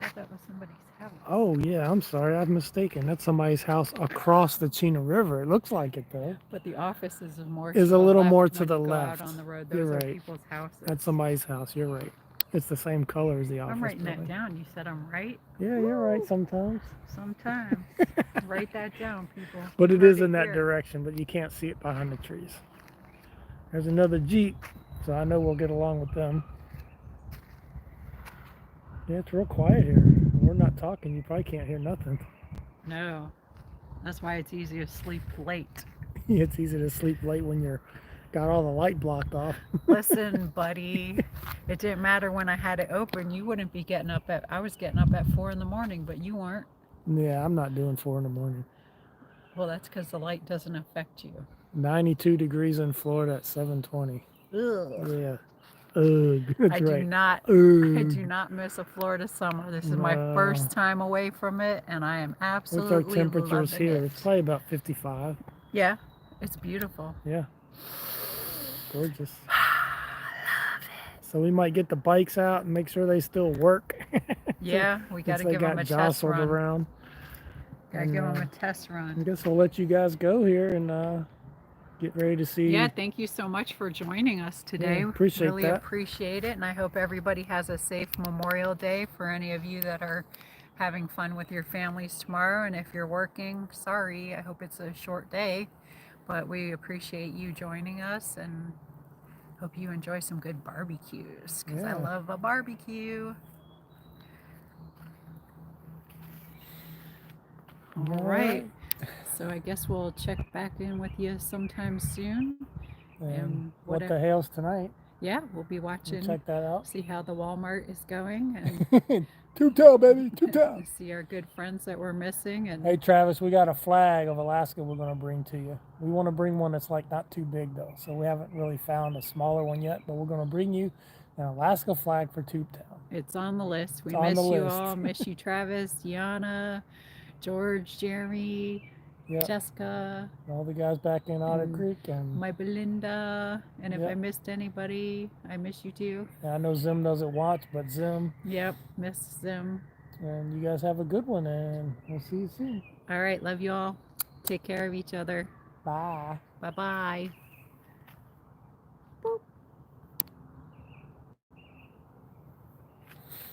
[SPEAKER 1] I thought that was somebody's house.
[SPEAKER 2] Oh, yeah, I'm sorry. I'm mistaken. That's somebody's house across the Chena River. It looks like it, though.
[SPEAKER 1] But the office is more
[SPEAKER 2] Is
[SPEAKER 1] to
[SPEAKER 2] a
[SPEAKER 1] the
[SPEAKER 2] little
[SPEAKER 1] left
[SPEAKER 2] more
[SPEAKER 1] when
[SPEAKER 2] to the
[SPEAKER 1] you go
[SPEAKER 2] left.
[SPEAKER 1] out on the road.
[SPEAKER 2] You're
[SPEAKER 1] Those are
[SPEAKER 2] right.
[SPEAKER 1] people's houses.
[SPEAKER 2] That's somebody's house. You're right. It's the same color as the
[SPEAKER 1] I'm
[SPEAKER 2] office
[SPEAKER 1] writing that
[SPEAKER 2] building.
[SPEAKER 1] down. You said I'm right.
[SPEAKER 2] Yeah, you're right sometimes.
[SPEAKER 1] Sometimes. Write that down, people.
[SPEAKER 2] But
[SPEAKER 1] You
[SPEAKER 2] it
[SPEAKER 1] heard
[SPEAKER 2] is
[SPEAKER 1] it
[SPEAKER 2] in that
[SPEAKER 1] here.
[SPEAKER 2] direction, but you can't see it behind the trees. There's another Jeep, so I know we'll get along with them. Yeah, it's real quiet here. We're not talking. You probably can't hear nothing.
[SPEAKER 1] No. That's why it's easy to sleep late.
[SPEAKER 2] It's easy to sleep late when you're got all the light blocked off.
[SPEAKER 1] Listen, buddy. It didn't matter when I had it open. You wouldn't be getting up at. I was getting up at 4 in the morning, but you weren't.
[SPEAKER 2] Yeah, I'm not doing 4 in the morning.
[SPEAKER 1] Well, that's because the light doesn't affect you.
[SPEAKER 2] 92 degrees in Florida at 7:20.
[SPEAKER 1] Ugh.
[SPEAKER 2] Yeah. Ugh. That's
[SPEAKER 1] I do
[SPEAKER 2] right.
[SPEAKER 1] not. I
[SPEAKER 2] Ugh.
[SPEAKER 1] do not miss a Florida summer. This is my
[SPEAKER 2] No.
[SPEAKER 1] first time away from it, and I am
[SPEAKER 2] What's our
[SPEAKER 1] absolutely
[SPEAKER 2] temperatures
[SPEAKER 1] loving
[SPEAKER 2] here? It's
[SPEAKER 1] it.
[SPEAKER 2] probably about 55.
[SPEAKER 1] Yeah, it's beautiful.
[SPEAKER 2] Yeah. Gorgeous.
[SPEAKER 1] Love it.
[SPEAKER 2] So we might get the bikes out and make sure they still work.
[SPEAKER 1] Yeah, we got
[SPEAKER 2] Since
[SPEAKER 1] to
[SPEAKER 2] they
[SPEAKER 1] give them
[SPEAKER 2] got
[SPEAKER 1] a test
[SPEAKER 2] jostled
[SPEAKER 1] run.
[SPEAKER 2] around.
[SPEAKER 1] Got to
[SPEAKER 2] And
[SPEAKER 1] give them a test
[SPEAKER 2] I
[SPEAKER 1] run.
[SPEAKER 2] guess we'll let you guys go here and get ready to
[SPEAKER 1] Yeah,
[SPEAKER 2] see.
[SPEAKER 1] thank you so much for joining us today.
[SPEAKER 2] Yeah, appreciate
[SPEAKER 1] Really
[SPEAKER 2] that.
[SPEAKER 1] appreciate it, and I hope everybody has a safe Memorial Day for any of you that are having fun with your families tomorrow. And if you're working, sorry, I hope it's a short day, but we appreciate you joining us and hope you enjoy some good barbecues because I
[SPEAKER 2] Yeah.
[SPEAKER 1] love a barbecue. All right. So I guess we'll check back in with you sometime soon.
[SPEAKER 2] And what
[SPEAKER 1] whatever.
[SPEAKER 2] the hell's tonight?
[SPEAKER 1] Yeah, we'll be
[SPEAKER 2] We'll
[SPEAKER 1] watching,
[SPEAKER 2] check that out.
[SPEAKER 1] see how the Walmart is going, and
[SPEAKER 2] Two-tail, baby. Two-tail.
[SPEAKER 1] see our good friends that we're missing. And
[SPEAKER 2] Hey, Travis, we got a flag of Alaska we're going to bring to you. We want to bring one that's like not too big, though. So we haven't really found a smaller one yet, but we're going to bring you an Alaska flag for Tubetown.
[SPEAKER 1] it's on the list. We
[SPEAKER 2] It's on
[SPEAKER 1] miss
[SPEAKER 2] the
[SPEAKER 1] you
[SPEAKER 2] list.
[SPEAKER 1] all. Miss you, Travis, Deanna, George, Jeremy,
[SPEAKER 2] Yep.
[SPEAKER 1] Jessica,
[SPEAKER 2] All the guys back in Otter
[SPEAKER 1] and
[SPEAKER 2] Creek. And
[SPEAKER 1] my Belinda. And if
[SPEAKER 2] Yep.
[SPEAKER 1] I missed anybody, I miss you too.
[SPEAKER 2] I know Zim doesn't watch, but Zim.
[SPEAKER 1] Yep, miss them.
[SPEAKER 2] And you guys have a good one, and we'll see you soon.
[SPEAKER 1] All right, love you all. Take care of each other.
[SPEAKER 2] Bye.
[SPEAKER 1] Bye-bye.